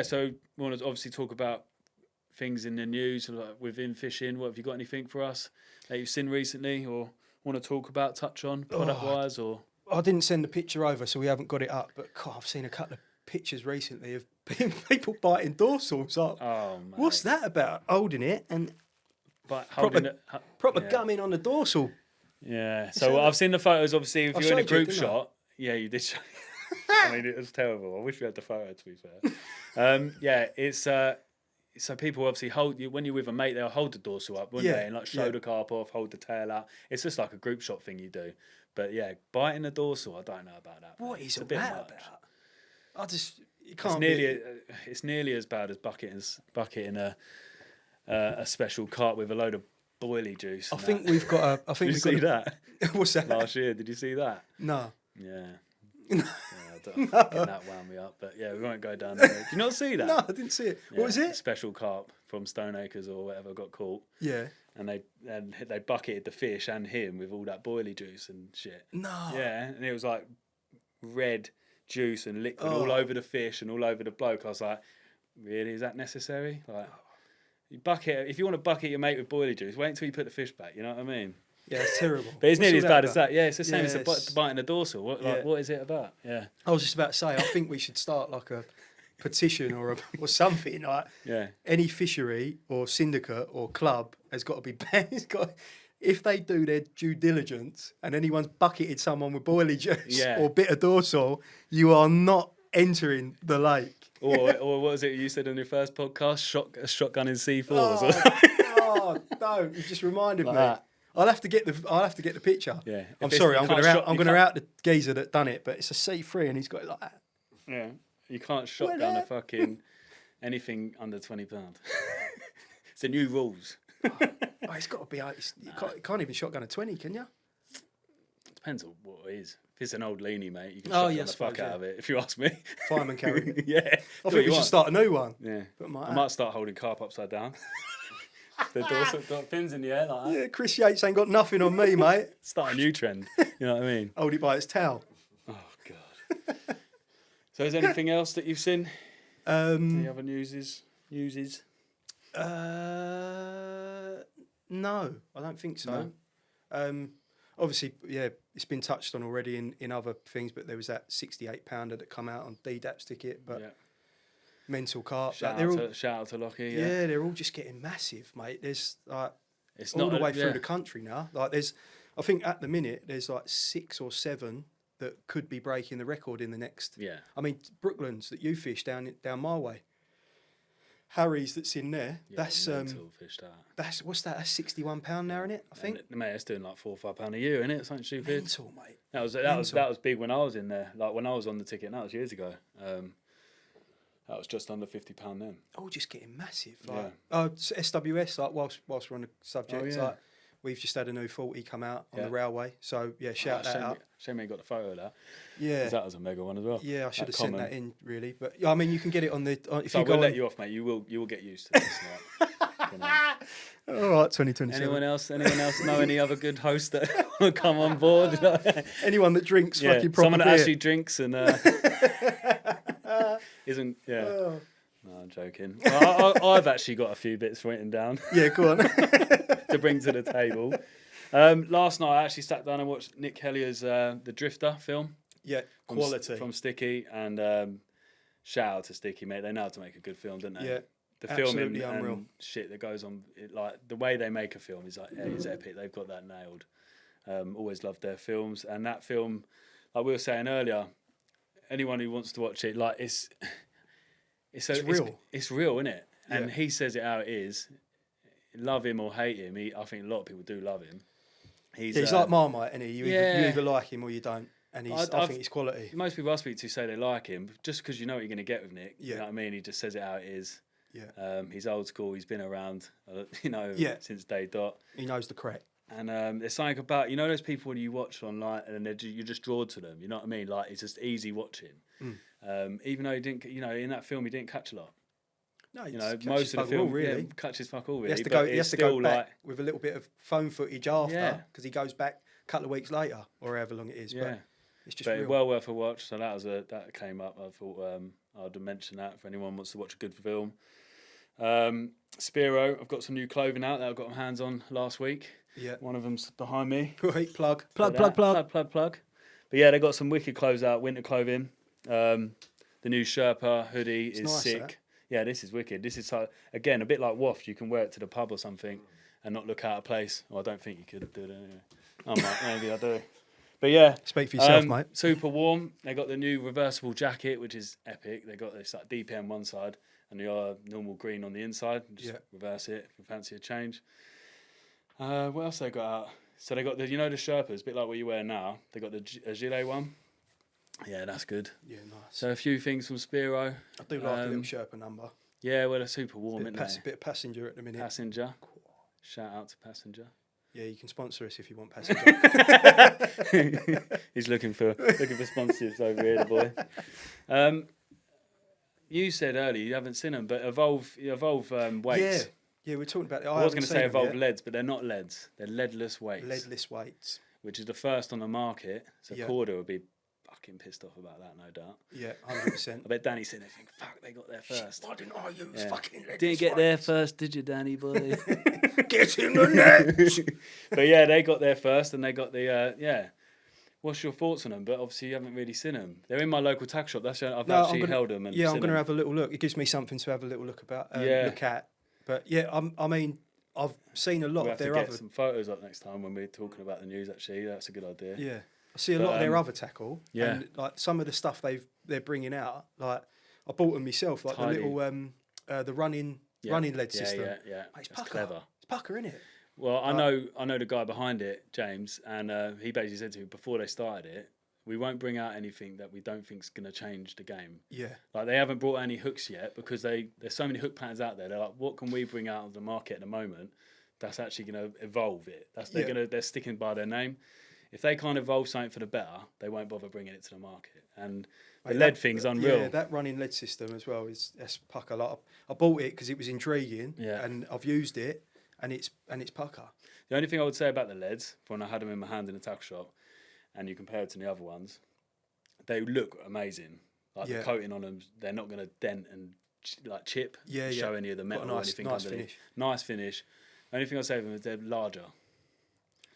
so we want to obviously talk about things in the news within fishing. What have you got anything for us that you've seen recently or want to talk about, touch on product wise or? I didn't send the picture over, so we haven't got it up. But God, I've seen a couple of pictures recently of people biting dorsals up. Oh, man. What's that about? Holding it and proper gumming on the dorsal. Yeah. So I've seen the photos. Obviously, if you're in a group shot, you did. I mean, it was terrible. I wish we had the photo. To be fair, it's so people obviously hold you when you're with a mate. They'll hold the dorsal up, wouldn't they? And show the carp off, hold the tail out. It's just like a group shot thing you do. But biting the dorsal, I don't know about that. What is it about? You can't. It's nearly as bad as bucketing a special carp with a load of boilie juice. I think we've got a. Did you see that? What's that? Last year, did you see that? No. Yeah. That wound me up, but we won't go down there. Did you not see that? No, I didn't see it. What was it? Special carp from Stoneacres or whatever got caught. Yeah. And they bucketed the fish and him with all that boilie juice and shit. No. Yeah, and it was like red juice and liquid all over the fish and all over the bloke. I was like, really, is that necessary? Like, if you want to bucket your mate with boilie juice, wait until you put the fish back. You know what I mean? Yeah, it's terrible. But it's nearly as bad as that. Yeah, it's the same as biting the dorsal. What is it about? Yeah. I was just about to say, I think we should start like a petition or something like. Yeah. Any fishery or syndicate or club has got to be banned. If they do their due diligence and anyone's bucketed someone with boilie juice or bit of dorsal, you are not entering the lake. Or what was it you said on your first podcast? Shotgun in C4s. Oh, don't! You just reminded me. That. I'll have to get the picture. Yeah. I'm sorry. I'm going to out the geezer that done it, but it's a C3 and he's got it like that. Yeah. You can't shotgun a fucking anything under £20. It's the new rules. It's got to be. You can't even shotgun a 20, can you? Depends on what it is. If it's an old leanie, mate, you can shotgun the fuck out of it, if you ask me. Fireman carry. Yeah. I think we should start a new one. Yeah. I might start holding carp upside down. The dorsal got fins in the air like that. Yeah, Chris Yates ain't got nothing on me, mate. Start a new trend. You know what I mean? Hold it by its tail. Oh, God. So is there anything else that you've seen? Any other newses? No, I don't think so. No? obviously, yeah, it's been touched on already in other things, but there was that 68 pounder that come out on DDAP's ticket, but mental carp. Shout out to Lockie. Yeah, they're all just getting massive, mate. There's like it's all the way through the country now. Like I think at the minute there's like 6 or 7 that could be breaking the record in the next. Yeah. I mean, Brooklands that you fish down my way. Harry's that's in there. Yeah, that's fish that's what's that? That's 61 pound now, isn't it? I think. Mate, it's doing like £4 or £5 a year, isn't it? Something stupid. Mental, mate. That was big when I was in there. Like when I was on the ticket, and that was years ago. That was just under £50 then. Oh, just getting massive. Like, SWS. Like whilst we're on the subject, like we've just had a new 40 come out on the railway. So yeah, shout that out. Shame you got the photo of that. Yeah, that was a mega one as well. Yeah, I should have sent that in really, but I mean, you can get it on the. If you go, let you off, mate. You will get used to this. All right, 2027. Anyone else know any other good hosts that will come on board? Anyone that drinks fucking proper someone that beer. actually drinks and isn't. Yeah. Oh. No, I'm joking. I've actually got a few bits written down. Yeah, go on. To bring to the table. Last night I actually sat down and watched Nick Hellier's The Drifter film. Yeah, quality. From Sticky, and shout out to Sticky, mate. They know how to make a good film, don't they? Yeah. The filming and shit that goes on, like the way they make a film is epic. They've got that nailed. Always loved their films, and that film, like we were saying earlier, anyone who wants to watch it, like it's real. It's real, isn't it? And he says it how it is. Love him or hate him, I think a lot of people do love him. He's like Marmite, isn't he? You either like him or you don't. And I think he's quality. Most people I speak to say they like him, just because you know what you're going to get with Nick. Yeah. You know what I mean? He just says it how it is. Yeah. He's old school. He's been around, since day dot. He knows the crack. And there's something about, those people when you watch online and you're just drawn to them. You know what I mean? Like, it's just easy watching. Even though he didn't, in that film, he didn't catch a lot. No, most of the film really catches fuck all really. He has to go back with a little bit of phone footage after because he goes back a couple of weeks later or however long it is. Yeah, but it's just real. Well worth a watch. So that came up. I thought I'd mention that for anyone who wants to watch a good film. Spiro, I've got some new clothing out that I got my hands on last week. Yeah, one of them's behind me. Great plug. But yeah, they got some wicked clothes out, winter clothing. The new Sherpa hoodie is nice, sick. Yeah, this is wicked. This is, again, a bit like Waft. You can wear it to the pub or something and not look out of place. Well, I don't think you could do it anyway. I might, maybe I do. But yeah. Speak for yourself, mate. Super warm. They got the new reversible jacket, which is epic. They got this like DP on one side and the normal green on the inside. Just reverse it if you fancy a change. What else they got out? So they got the Sherpas, a bit like what you wear now. They got the gilet one. Yeah, that's good. Yeah, nice. So a few things from Spiro. I do like a little Sherpa number. Yeah, well, they're super warm, isn't they? Bit of Passenger at the minute. Passenger. Shout out to Passenger. Yeah, you can sponsor us if you want Passenger. He's looking for sponsors over here, the boy. You said earlier you haven't seen them, but Evolve weights. Yeah, we're talking about it. I was going to say Evolve leads, but they're not leads. They're leadless weights. Leadless weights. Which is the first on the market. So Corda would be fucking pissed off about that, no doubt. Yeah, 100%. I bet Danny's sitting there thinking, fuck, they got there first. Shit, why didn't I use fucking leadless Didn't get there first, did you, Danny boy? Get in the net! But yeah, they got there first and they got the, What's your thoughts on them? But obviously you haven't really seen them. They're in my local tack shop. I've actually held them. And I'm going to have a little look. It gives me something to have a little look at. But yeah, I mean, I've seen a lot of their other. Get some photos up next time when we're talking about the news. Actually, that's a good idea. Yeah, I see a lot of their other tackle. Yeah, and like some of the stuff they're bringing out. Like I bought them myself. Like the little the running lead system. Yeah. It's pucker. Clever. It's pucker, isn't it? Well, I know the guy behind it, James, and he basically said to me before they started it, we won't bring out anything that we don't think's going to change the game. Yeah. Like, they haven't brought any hooks yet because there's so many hook patterns out there. They're like, what can we bring out of the market at the moment that's actually going to evolve it? They're sticking by their name. If they can't evolve something for the better, they won't bother bringing it to the market. And the lead thing's unreal. Yeah, that running lead system as well that's pucker. Like, I bought it because it was intriguing, and I've used it, and it's pucker. The only thing I would say about the leads, when I had them in my hand in the tack shop, and you compare it to the other ones, they look amazing. Like the coating on them, they're not going to dent and chip, show any of the metal or anything underneath. Nice finish. The only thing I'd say of them is they're larger.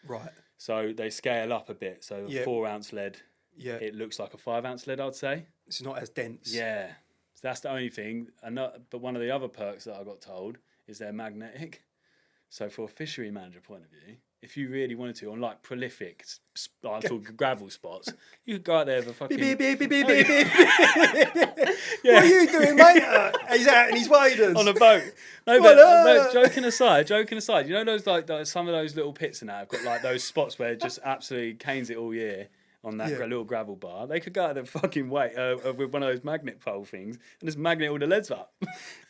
Right. So they scale up a bit. So a 4 ounce lead, it looks like a 5 ounce lead, I'd say. It's not as dense. Yeah. So that's the only thing. But one of the other perks that I got told is they're magnetic. So for a fishery manager point of view, if you really wanted to, on like prolific, like gravel spots, you could go out there with a fucking... Beep, beep, beep, beep, beep, beep. What are you doing, mate? He's out in his waders. On a boat. No, joking aside, you know those like some of those little pits and that have got like those spots where it just absolutely canes it all year on that little gravel bar. They could go out there fucking with one of those magnet pole things and just magnet all the leads up.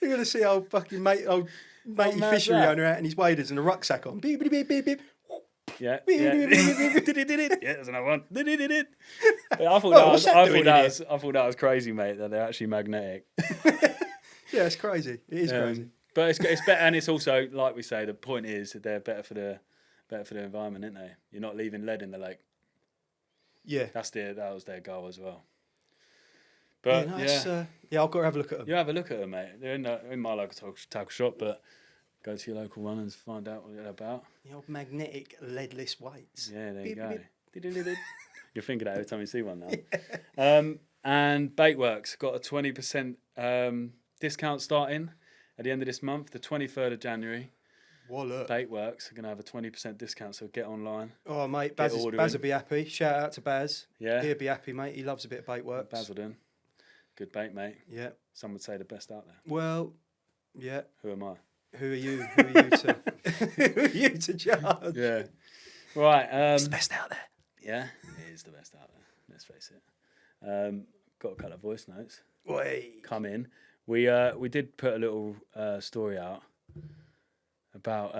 You're going to see old fucking matey fishery owner out in his waders and a rucksack on. Beep, beep, beep, beep, beep. Yeah. There's another one. I thought that was crazy, mate. That they're actually magnetic. Yeah, it's crazy. It is crazy. But it's better, and it's also like we say. The point is that they're better for the environment, aren't they? You're not leaving lead in the lake. Yeah, that was their goal as well. But I've got to have a look at them. You have a look at them, mate. They're in my local tackle shop, but. Go to your local one and find out what they're about. The old magnetic leadless weights. Yeah, there beep, you go. Beep, beep. You're thinking that every time you see one now. And Baitworks got a 20% discount starting at the end of this month, the 23rd of January. Wallet. Baitworks are going to have a 20% discount, so get online. Oh, mate, Baz will be happy. Shout out to Baz. Yeah. He'll be happy, mate. He loves a bit of Baitworks. Basildon. Good bait, mate. Yeah. Some would say the best out there. Well, yeah. Who am I? Who are you? Who are you to judge? Yeah. Right. It's the best out there. Yeah, it is the best out there. Let's face it. Got a couple of voice notes. Come in. We did put a little story out about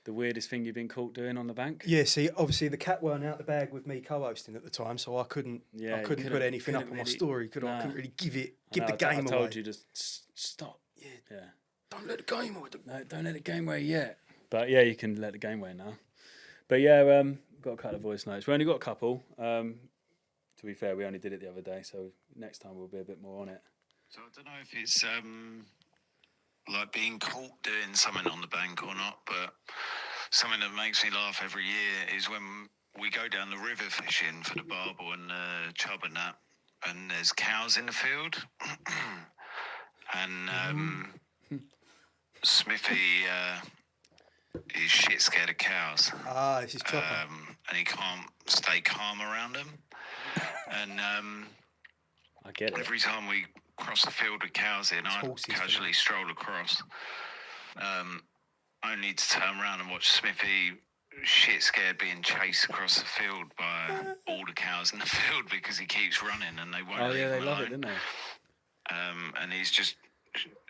the weirdest thing you've been caught doing on the bank. Yeah. See, obviously the cat weren't out the bag with me co-hosting at the time, so I couldn't put anything up on my story. I couldn't really give the game away. I told you to stop. Yeah. Don't let the game away. No, don't let the game away yet. But yeah, you can let the game away now. But yeah, got a couple of voice notes. We only got a couple. To be fair, we only did it the other day, so next time we'll be a bit more on it. So I don't know if it's like being caught doing something on the bank or not, but something that makes me laugh every year is when we go down the river fishing for the barbel and the chub and that, and there's cows in the field. And Smithy is shit scared of cows. This is Chopper. And he can't stay calm around them. And I get it. Every time we cross the field with cows in, I casually stroll across, only to turn around and watch Smithy shit scared being chased across the field by all the cows in the field because he keeps running and they won't leave him alone. They love it, don't they? And he's just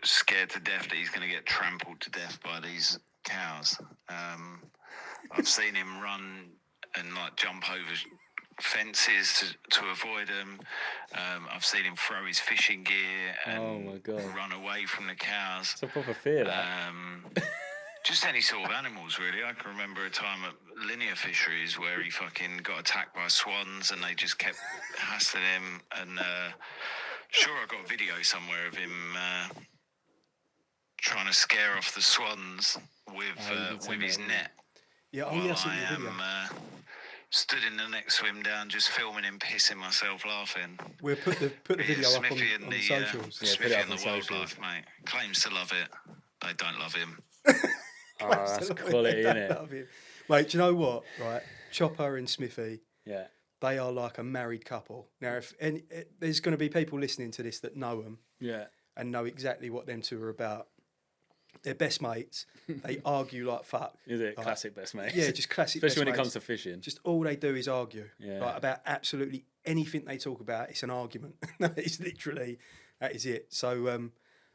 scared to death that he's going to get trampled to death by these cows. I've seen him run and like jump over fences to avoid them. I've seen him throw his fishing gear and run away from the cows. It's a proper fear, that. Just any sort of animals, really. I can remember a time at linear fisheries where he fucking got attacked by swans and they just kept hassling him. And sure, I got a video somewhere of him trying to scare off the swans with his net. Yeah, I am stood in the next swim down, just filming him, pissing myself laughing. We'll put the video up on the socials. Smithy and the wildlife, mate. Claims to love it. They don't love him. That's quality, isn't it? Mate, do you know what? Right, Chopper and Smithy. Yeah. They are like a married couple. Now, there's going to be people listening to this that know them. Yeah. And know exactly what them two are about. They're best mates. They argue like fuck. Is it classic best mates? Yeah, just classic. Especially when mates. it comes to fishing. Just all they do is argue. Yeah. Like about absolutely anything they talk about. It's an argument. It's literally that is it. So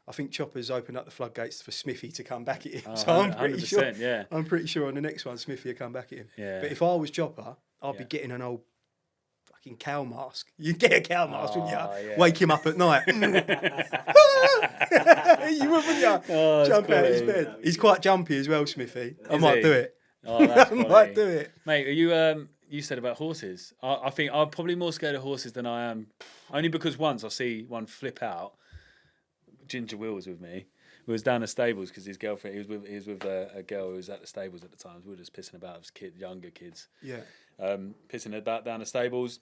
I think Chopper's opened up the floodgates for Smithy to come back at him. So I'm pretty sure. Yeah. I'm pretty sure on the next one Smithy will come back at him. Yeah. But if I was Chopper, I'd be getting an old fucking cow mask. You'd get a cow mask, wouldn't you? Yeah. Wake him up at night. You would, wouldn't you? Oh, jump out of his bed. He's quite jumpy as well, Smithy. I might do it. Oh, that's I might do it. Mate, are you you said about horses. I think I'm probably more scared of horses than I am. Only because once I see one flip out, Ginger Will was with me. We was down the stables because his girlfriend. He was with a girl who was at the stables at the time. We were just pissing about as younger kids. Yeah. Pissing about down the stables,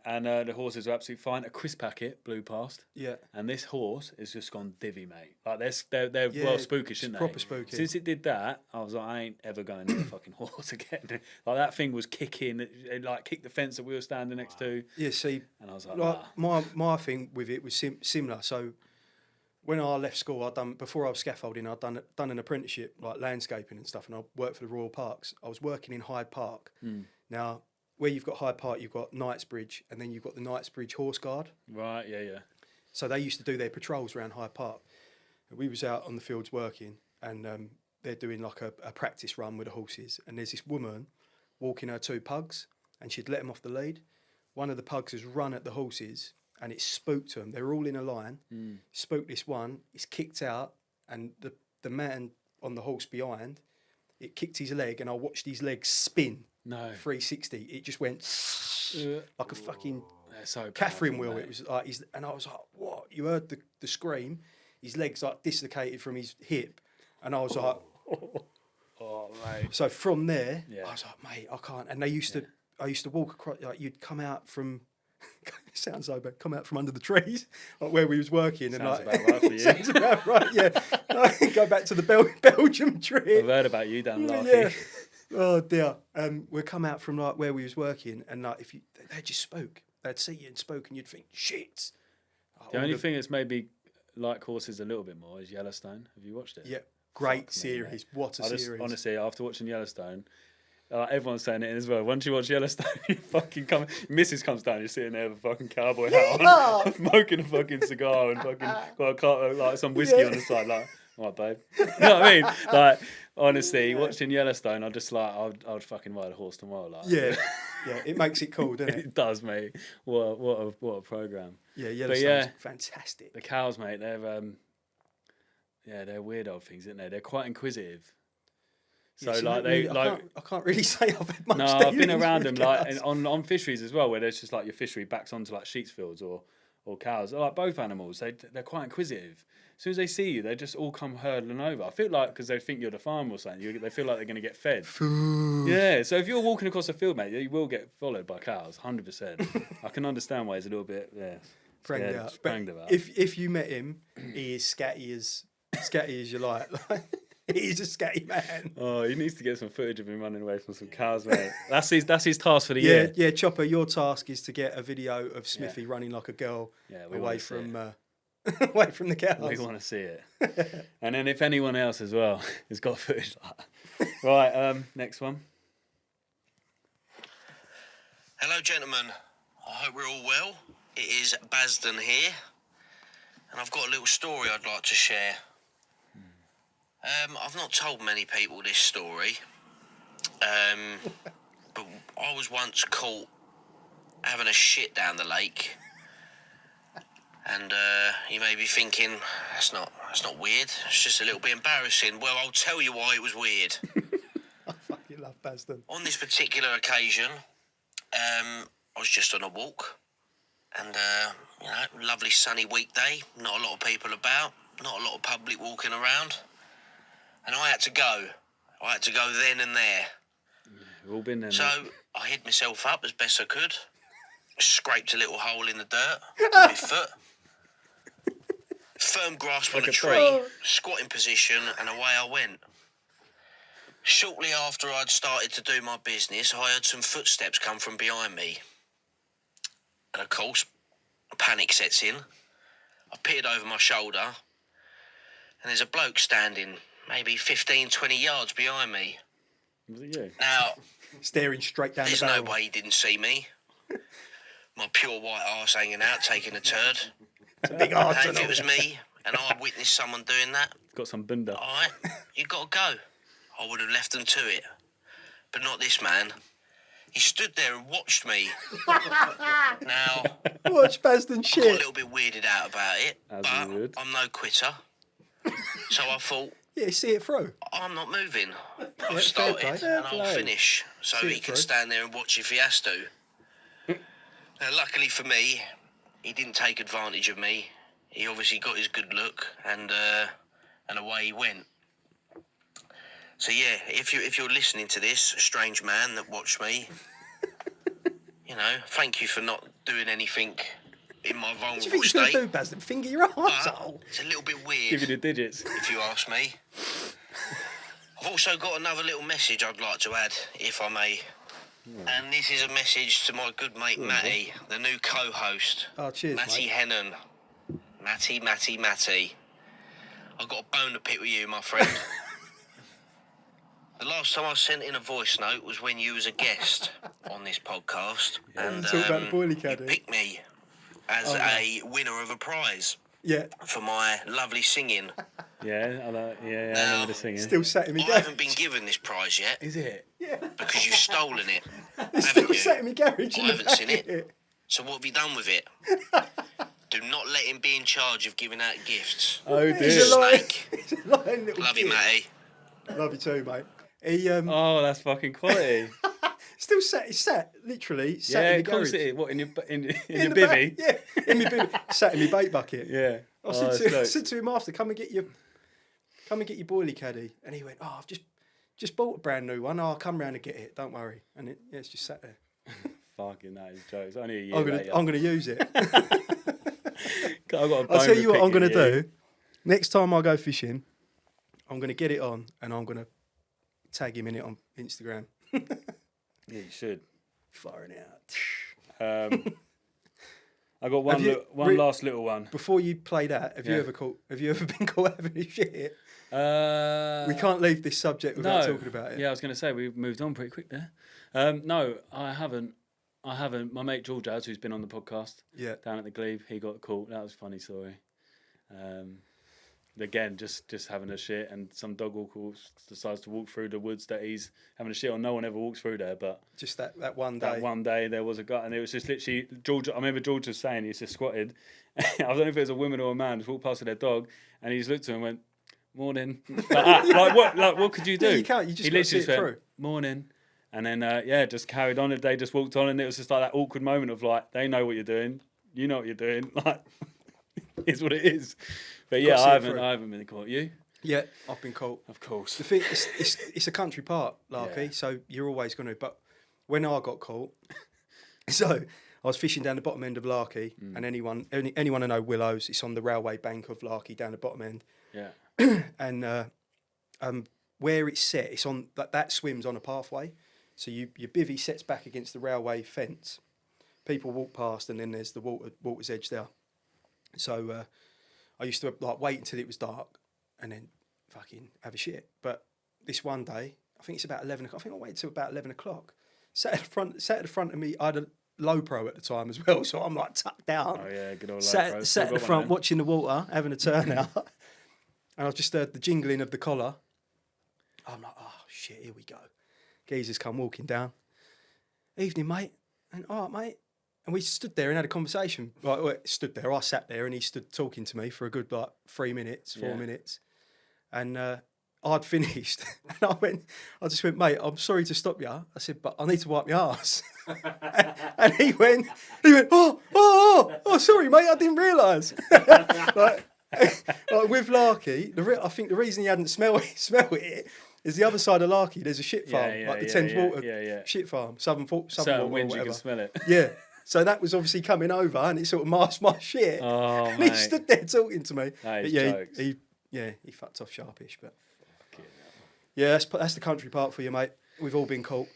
and the horses were absolutely fine. A crisp packet blew past. Yeah. And this horse has just gone divvy, mate. Like they're well spookish, aren't they? Proper spooky. Since it did that, I was like, I ain't ever going near a fucking horse again. Like that thing was kicking, it like kicked the fence that we were standing next to. Yeah. See. And I was like, my thing with it was similar. So when I left school, before I was scaffolding, I'd done an apprenticeship like landscaping and stuff, and I worked for the Royal Parks. I was working in Hyde Park. Now, where you've got Hyde Park, you've got Knightsbridge, and then you've got the Knightsbridge Horse Guard. Right, yeah. So they used to do their patrols around Hyde Park. We was out on the fields working, and they're doing like a practice run with the horses. And there's this woman walking her 2 pugs, and she'd let them off the lead. One of the pugs has run at the horses, and it spooked them. They're all in a line. Spooked this one. It's kicked out, and the man on the horse behind, it kicked his leg, and I watched his leg spin. No. 360. It just went like a fucking so Catherine wheel. Mate. It was like and I was like, what? You heard the scream. His legs like dislocated from his hip, and I was like, oh mate. So from there, I was like, mate, I can't. And I used to walk across. Like you'd come out from. It sounds so bad. Come out from under the trees, like where we was working, Sounds and like about right for you. sounds about right. Yeah, go back to the Belgium trip. I've heard about you down Larky. Yeah. Oh dear. We'd come out from like where we was working, and like they just spoke. They'd see you and spoke, and you'd think, shit. The only thing that's maybe like horses a little bit more is Yellowstone. Have you watched it? Yeah, great series. What a series! Honestly, after watching Yellowstone, everyone's saying it as well. Once you watch Yellowstone, you fucking come. Mrs. comes down, you're sitting there with a fucking cowboy hat on, smoking a fucking cigar and fucking got like some whiskey on the side, like. All right, babe. You know what I mean? Like, honestly, watching Yellowstone, I just like, I'd fucking ride a horse tomorrow. Like, yeah, it makes it cool, doesn't it? It does, mate. What a program. Yeah, Yellowstone's fantastic. The cows, mate. They're weird old things, aren't they? They're quite inquisitive. So I can't really say I've had much. No, I've been around them like on fisheries as well, where there's just like your fishery backs onto like sheep's fields or cows. Like both animals, they're quite inquisitive. As soon as they see you, they just all come hurtling over. I feel like because they think you're the farmer or something, they feel like they're going to get fed. Food. Yeah, so if you're walking across a field, mate, you will get followed by cows, 100%. I can understand why he's a little bit spranged about. If you met him, he is scatty as you like. He's a scatty man. Oh, he needs to get some footage of him running away from some cows, mate. That's his task for the year. Yeah, Chopper, your task is to get a video of Smithy running like a girl away from away from the cows. We want to see it. And then if anyone else as well has got footage like that. Right, next one. Hello, gentlemen. I hope we're all well. It is Basden here, and I've got a little story I'd like to share. I've not told many people this story, but I was once caught having a shit down the lake, and you may be thinking that's not weird. It's just a little bit embarrassing. Well, I'll tell you why it was weird. I fucking love Basden. On this particular occasion, I was just on a walk, and lovely sunny weekday. Not a lot of people about. Not a lot of public walking around. And I had to go. Then and there. We've all been there. So I hid myself up as best I could. Scraped a little hole in the dirt with my foot. Firm grasp on a tree, squatting position, and away I went. Shortly after I'd started to do my business, I heard some footsteps come from behind me. And of course, panic sets in. I peered over my shoulder, and there's a bloke standing maybe 15, 20 yards behind me. Was it you? Now, staring straight down the there's barrel. no way he didn't see me. My pure white arse hanging out, taking a turd. It's a big arse. And if it was me and I witnessed someone doing that, Got some bunda. all right, you got to go. I would have left them to it. But not this man. He stood there and watched me. Now, Watch Basden I got a shit. little bit weirded out about it, As but you would. I'm no quitter. So I thought, Yeah, see it through. I'm not moving. fair I've started play. and I'll finish. So See he it can through. stand there and watch if he has to. Now, luckily for me, he didn't take advantage of me. He obviously got his good look and and away he went. So yeah, if you're listening to this, strange man that watched me, you know, thank you for not doing anything in my What do vulnerable you think state. you're going to do, Baz? Finger your arsehole? It's a little bit weird, Give you the digits. if you ask me. I've also got another little message I'd like to add, if I may. And this is a message to my good mate Matty, the new co-host. Oh, cheers, Matty mate. Hennon. Matty. I've got a bone to pick with you, my friend. The last time I sent in a voice note was when you was a guest on this podcast. Yeah. And Talk about the boilie you caddy. picked me as a winner of a prize Yeah. for my lovely singing. Yeah, I Now, remember the singing. Still sat in me I garage. haven't been given this prize yet Is it? Yeah. because you've stolen it, It's haven't still you? sat in me garage. I in the haven't back seen it. of it. So what have you done with it? Do not let him be in charge of giving out gifts. Oh He's dear. a lying, Snake. he's a lying little Love you, git. Matty. Love you too, mate. He Oh, that's fucking quality. still sat literally sat Yeah, in the of course garage. it is. What, in your In your the back, bivvy? Yeah, in my bivvy. Sat in my bait bucket. Yeah. I said, that's said to him after, come and get your boilie caddy. And he went, oh, I've just bought a brand new one. Oh, I'll come round and get it. Don't worry. And it's just sat there. fucking that is jokes. Only a year I'm later. gonna use it. I've got a I'll tell you what I'm bone gonna to pick with do. Next time I go fishing, I'm gonna get it on and I'm gonna tag him in it on Instagram. you. Yeah, you should. Firing out. I got one Have you one last little one. Before you play that, have Yeah. you ever been caught having a shit? We We can't leave this subject without talking about it. Yeah, I was going to say we've moved on pretty quick there. No, I haven't. My mate George has, who's been on the podcast Yeah. down at the Glebe, he got caught. That was a funny story. Again, just having a shit, and some dog decides to walk through the woods that he's having a shit on. No one ever walks through there, but Just that one day. that one day there was a guy, and it was just literally George. I remember George was saying he's just squatted. I don't know if it was a woman or a man, just walked past with their dog, and he just looked at him and went, "Morning." Like what could you do? Yeah, you can't. You just he got to see literally it went, through. "Morning," and then just carried on. And they just walked on, and it was just like that awkward moment of like, they know what you're doing, you know what you're doing, like, it's what it is. But yeah, Gotta see I it haven't through. been caught. You? Yeah, I've been caught. Of course. The thing, it's a country park, Larky, Yeah. so you're always going to. But when I got caught, so I was fishing down the bottom end of Larky, and anyone who know Willows, it's on the railway bank of Larky down the bottom end, Yeah. and where it's set, it's on that swims on a pathway, so your bivvy sets back against the railway fence. People walk past, and then there's the water's edge there. So I used to like wait until it was dark, and then fucking have a shit. But this one day, I think it's about 11 o'clock. I think I waited till about 11 o'clock. Sat at the front of me. I had a low pro at the time as well, so I'm like tucked down. Oh yeah, good old Sat Lopro. at Still the got one front then. watching the water, having a turnout. And I just heard the jingling of the collar. I'm like, oh shit, here we go. Geezer's come walking down. Evening, mate. And all right, mate. And we stood there and had a conversation. I sat there and he stood talking to me for a good 3 minutes, 4 Yeah. minutes. And I'd finished. And I just went, mate, I'm sorry to stop you. I said, but I need to wipe my arse. And he went, oh, sorry, mate, I didn't realise. like with Larky, I think the reason he hadn't smelled it is the other side of Larky, there's a shit farm, the Thames Water shit farm, Southern Certain Water or winds you whatever. can smell it. Yeah. So that was obviously coming over, and it sort of masked my shit. Oh, and mate. he stood there talking to me. That But is yeah, jokes. he fucked off sharpish. But yeah, that's the country part for you, mate. We've all been caught.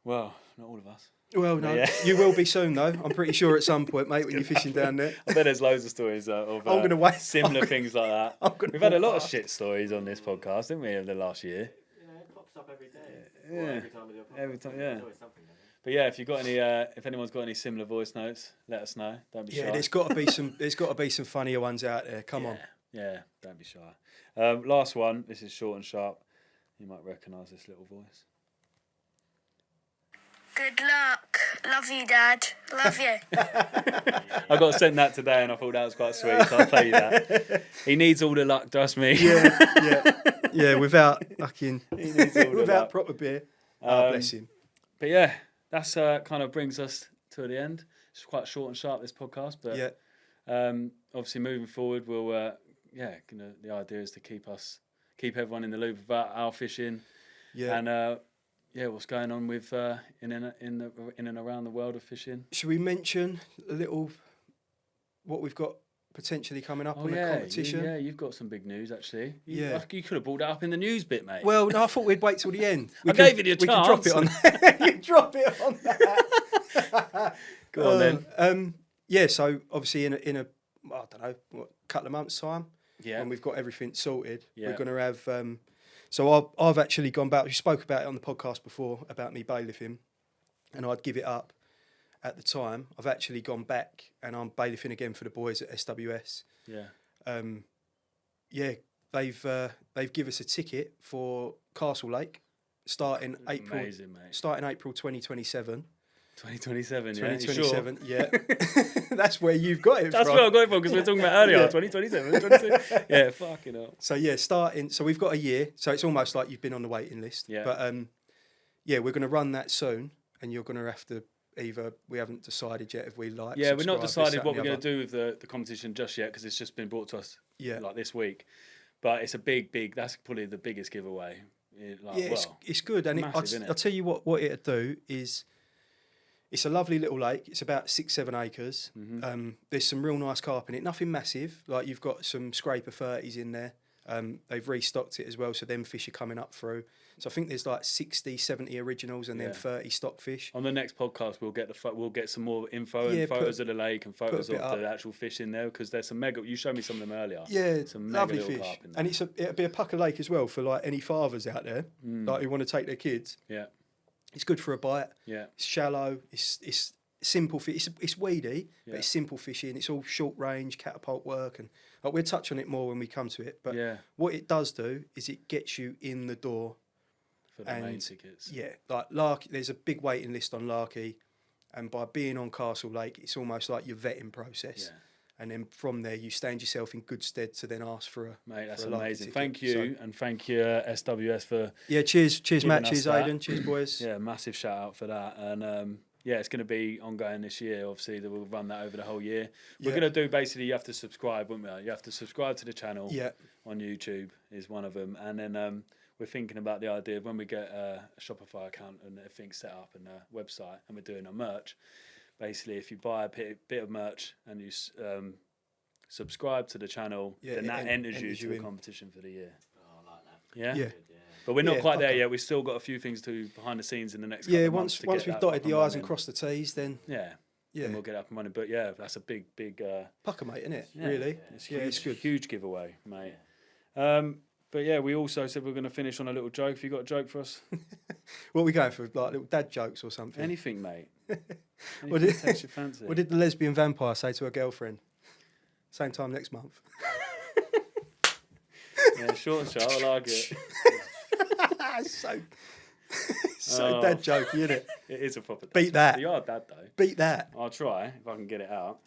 Well, not all of us. Well, no, Yeah. you will be soon though. I'm pretty sure at some point, mate, when you're fishing down there. I bet there's loads of stories of I'm gonna wait. similar things like that. I'm gonna We've had a lot walk of past. shit stories on this podcast, didn't we, over the last year? Yeah, it pops up every day. Yeah. Well, every time we do a podcast. Every time, yeah. There's always something there. But yeah, if you've got any, if anyone's got any similar voice notes, let us know. Don't be shy. Yeah, there's got to be some funnier ones out there. Come on. Yeah, don't be shy. Last one. This is short and sharp. You might recognise this little voice. Good luck. Love you, Dad. Love you. I got sent that today, and I thought that was quite sweet. So I'll play you that. He needs all the luck, trust me. Yeah. Without fucking, He needs all the without luck. proper beer. Um, Bless him. But yeah, that's kind of brings us to the end. It's quite short and sharp, this podcast, but Yeah. obviously moving forward, we'll the idea is to keep everyone in the loop about our fishing. Yeah. And what's going on with in and around the world of fishing. Should we mention a little what we've got potentially coming up on the competition? Yeah, you've got some big news actually. You could have brought that up in the news bit, mate. Well, no, I thought we'd wait till the end. I gave you the chance. We can drop it on that. You drop it on that. Go on then. Yeah, so obviously in a I don't know, couple of months' time, and we've got everything sorted. Yeah. We're going to have. So I've actually gone back. We spoke about it on the podcast before about me bailiffing, and I'd give it up at the time. I've actually gone back and I'm bailiffing again for the boys at SWS. Yeah. They've given us a ticket for Castle Lake starting April. Amazing, mate. Starting April 2027. 2027, 2027, yeah. That's where you've got it That's from. where I got it from, because we were talking about earlier, 2027, 26. Yeah, fucking hell. So, so we've got a year, so it's almost like you've been on the waiting list. Yeah. But, we're going to run that soon, and you're going to have to we haven't decided yet if we like. Yeah, we're not subscribe, decided what we're the going to do with the competition just yet, because it's just been brought to us like this week. But it's a big, that's probably the biggest giveaway. It's good. And massive, I'll tell you what it'd do is, it's a lovely little lake. It's about 6-7 acres. Mm-hmm. There's some real nice carp in it. Nothing massive. Like, you've got some scraper 30s in there. They've restocked it as well, so them fish are coming up through. So I think there's like 60, 70 originals and then 30 stock fish. On the next podcast, we'll get some more info and photos of the lake and photos of the actual fish in there, because there's some mega. You showed me some of them earlier. Yeah, some lovely mega fish. Carp in there. And it'll be a pucker lake as well for like any fathers out there, like who want to take their kids. Yeah, it's good for a bite. Yeah, it's shallow. It's simple fish. It's weedy, but it's simple fishing. It's all short range catapult work, and we'll touch on it more when we come to it. But what it does do is it gets you in the door for the main tickets. Yeah, like Larky, there's a big waiting list on Larky, and by being on Castle Lake, it's almost like your vetting process. Yeah. And then from there, you stand yourself in good stead to then ask for a That's for a amazing. ticket. Thank you, and thank you SWS for cheers Matt, cheers Aidan, cheers boys. Yeah, massive shout out for that, and it's going to be ongoing this year. Obviously, we'll run that over the whole year. We're going to do basically. You have to subscribe, won't we? You have to subscribe to the channel. On YouTube is one of them, and then we're thinking about the idea of when we get a Shopify account and everything set up and a website, and we're doing our merch. Basically, if you buy a bit of merch and you subscribe to the channel, then that enters you to the competition for the year. Oh, I like that. Yeah. But we're not quite there yet. We've still got a few things to behind the scenes in the next couple of months. Once we've dotted the I's and crossed the T's, then then we'll get up and running. But that's a big pucker, mate, isn't it? Really? It's good. Huge giveaway, mate. But we also said we're going to finish on a little joke. Have you got a joke for us? What are we going for? Like little dad jokes or something? Anything, mate. What takes your fancy. What did the lesbian vampire say to her girlfriend? Same time next month. Yeah, short and sharp. I like it. so dad jokey, isn't it? It is a proper dad. Beat that. You are dad, though. Beat that. I'll try if I can get it out.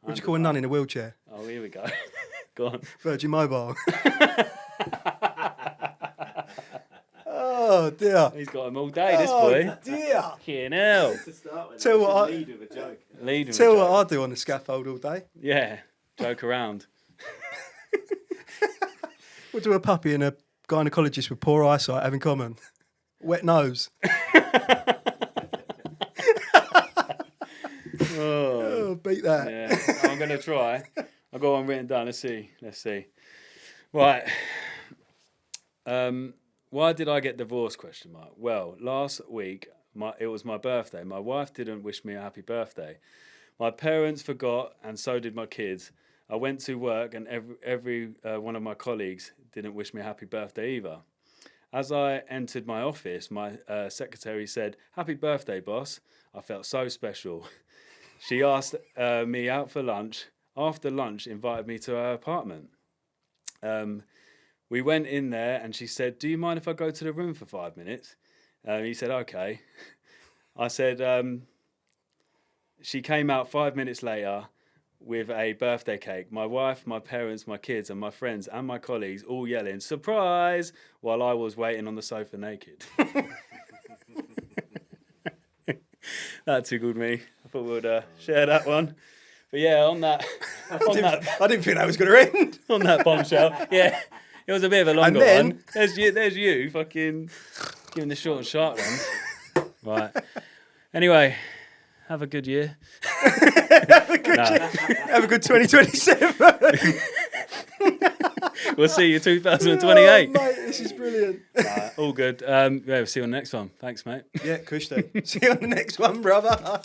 What do you call a nun in a wheelchair? Oh, here we go. Go on. Virgin Mobile. Oh dear. He's got them all day, this boy. Oh dear. Fucking hell. Tell what lead with a joke. Tell what I do on the scaffold all day. Yeah. Joke around. What do a puppy and a gynaecologist with poor eyesight have in common? Wet nose. Oh, beat that. Yeah, I'm going to try. I've got one written down. Let's see. Right. Why did I get divorced? Question mark. Well, last week, it was my birthday. My wife didn't wish me a happy birthday. My parents forgot, and so did my kids. I went to work, and every one of my colleagues didn't wish me a happy birthday either. As I entered my office, my secretary said, "Happy birthday, boss." I felt so special. She asked me out for lunch. After lunch, invited me to her apartment. We went in there, and she said, "Do you mind if I go to the room for 5 minutes?" He said, "Okay." I said, she came out 5 minutes later with a birthday cake. My wife, my parents, my kids, and my friends and my colleagues all yelling, "Surprise!" while I was waiting on the sofa naked. That tickled me. I thought we'd share that one. But yeah, on that, I didn't think that was going to end. on that bombshell, yeah, it was a bit of a longer then- one. There's you, fucking giving the short and sharp ones. Right. Anyway, have a good year. Have a good 2027. We'll see you 2028. Oh, mate, this is brilliant. All good. Yeah, we'll see you on the next one. Thanks, mate. Yeah, Kushti. See you on the next one, brother.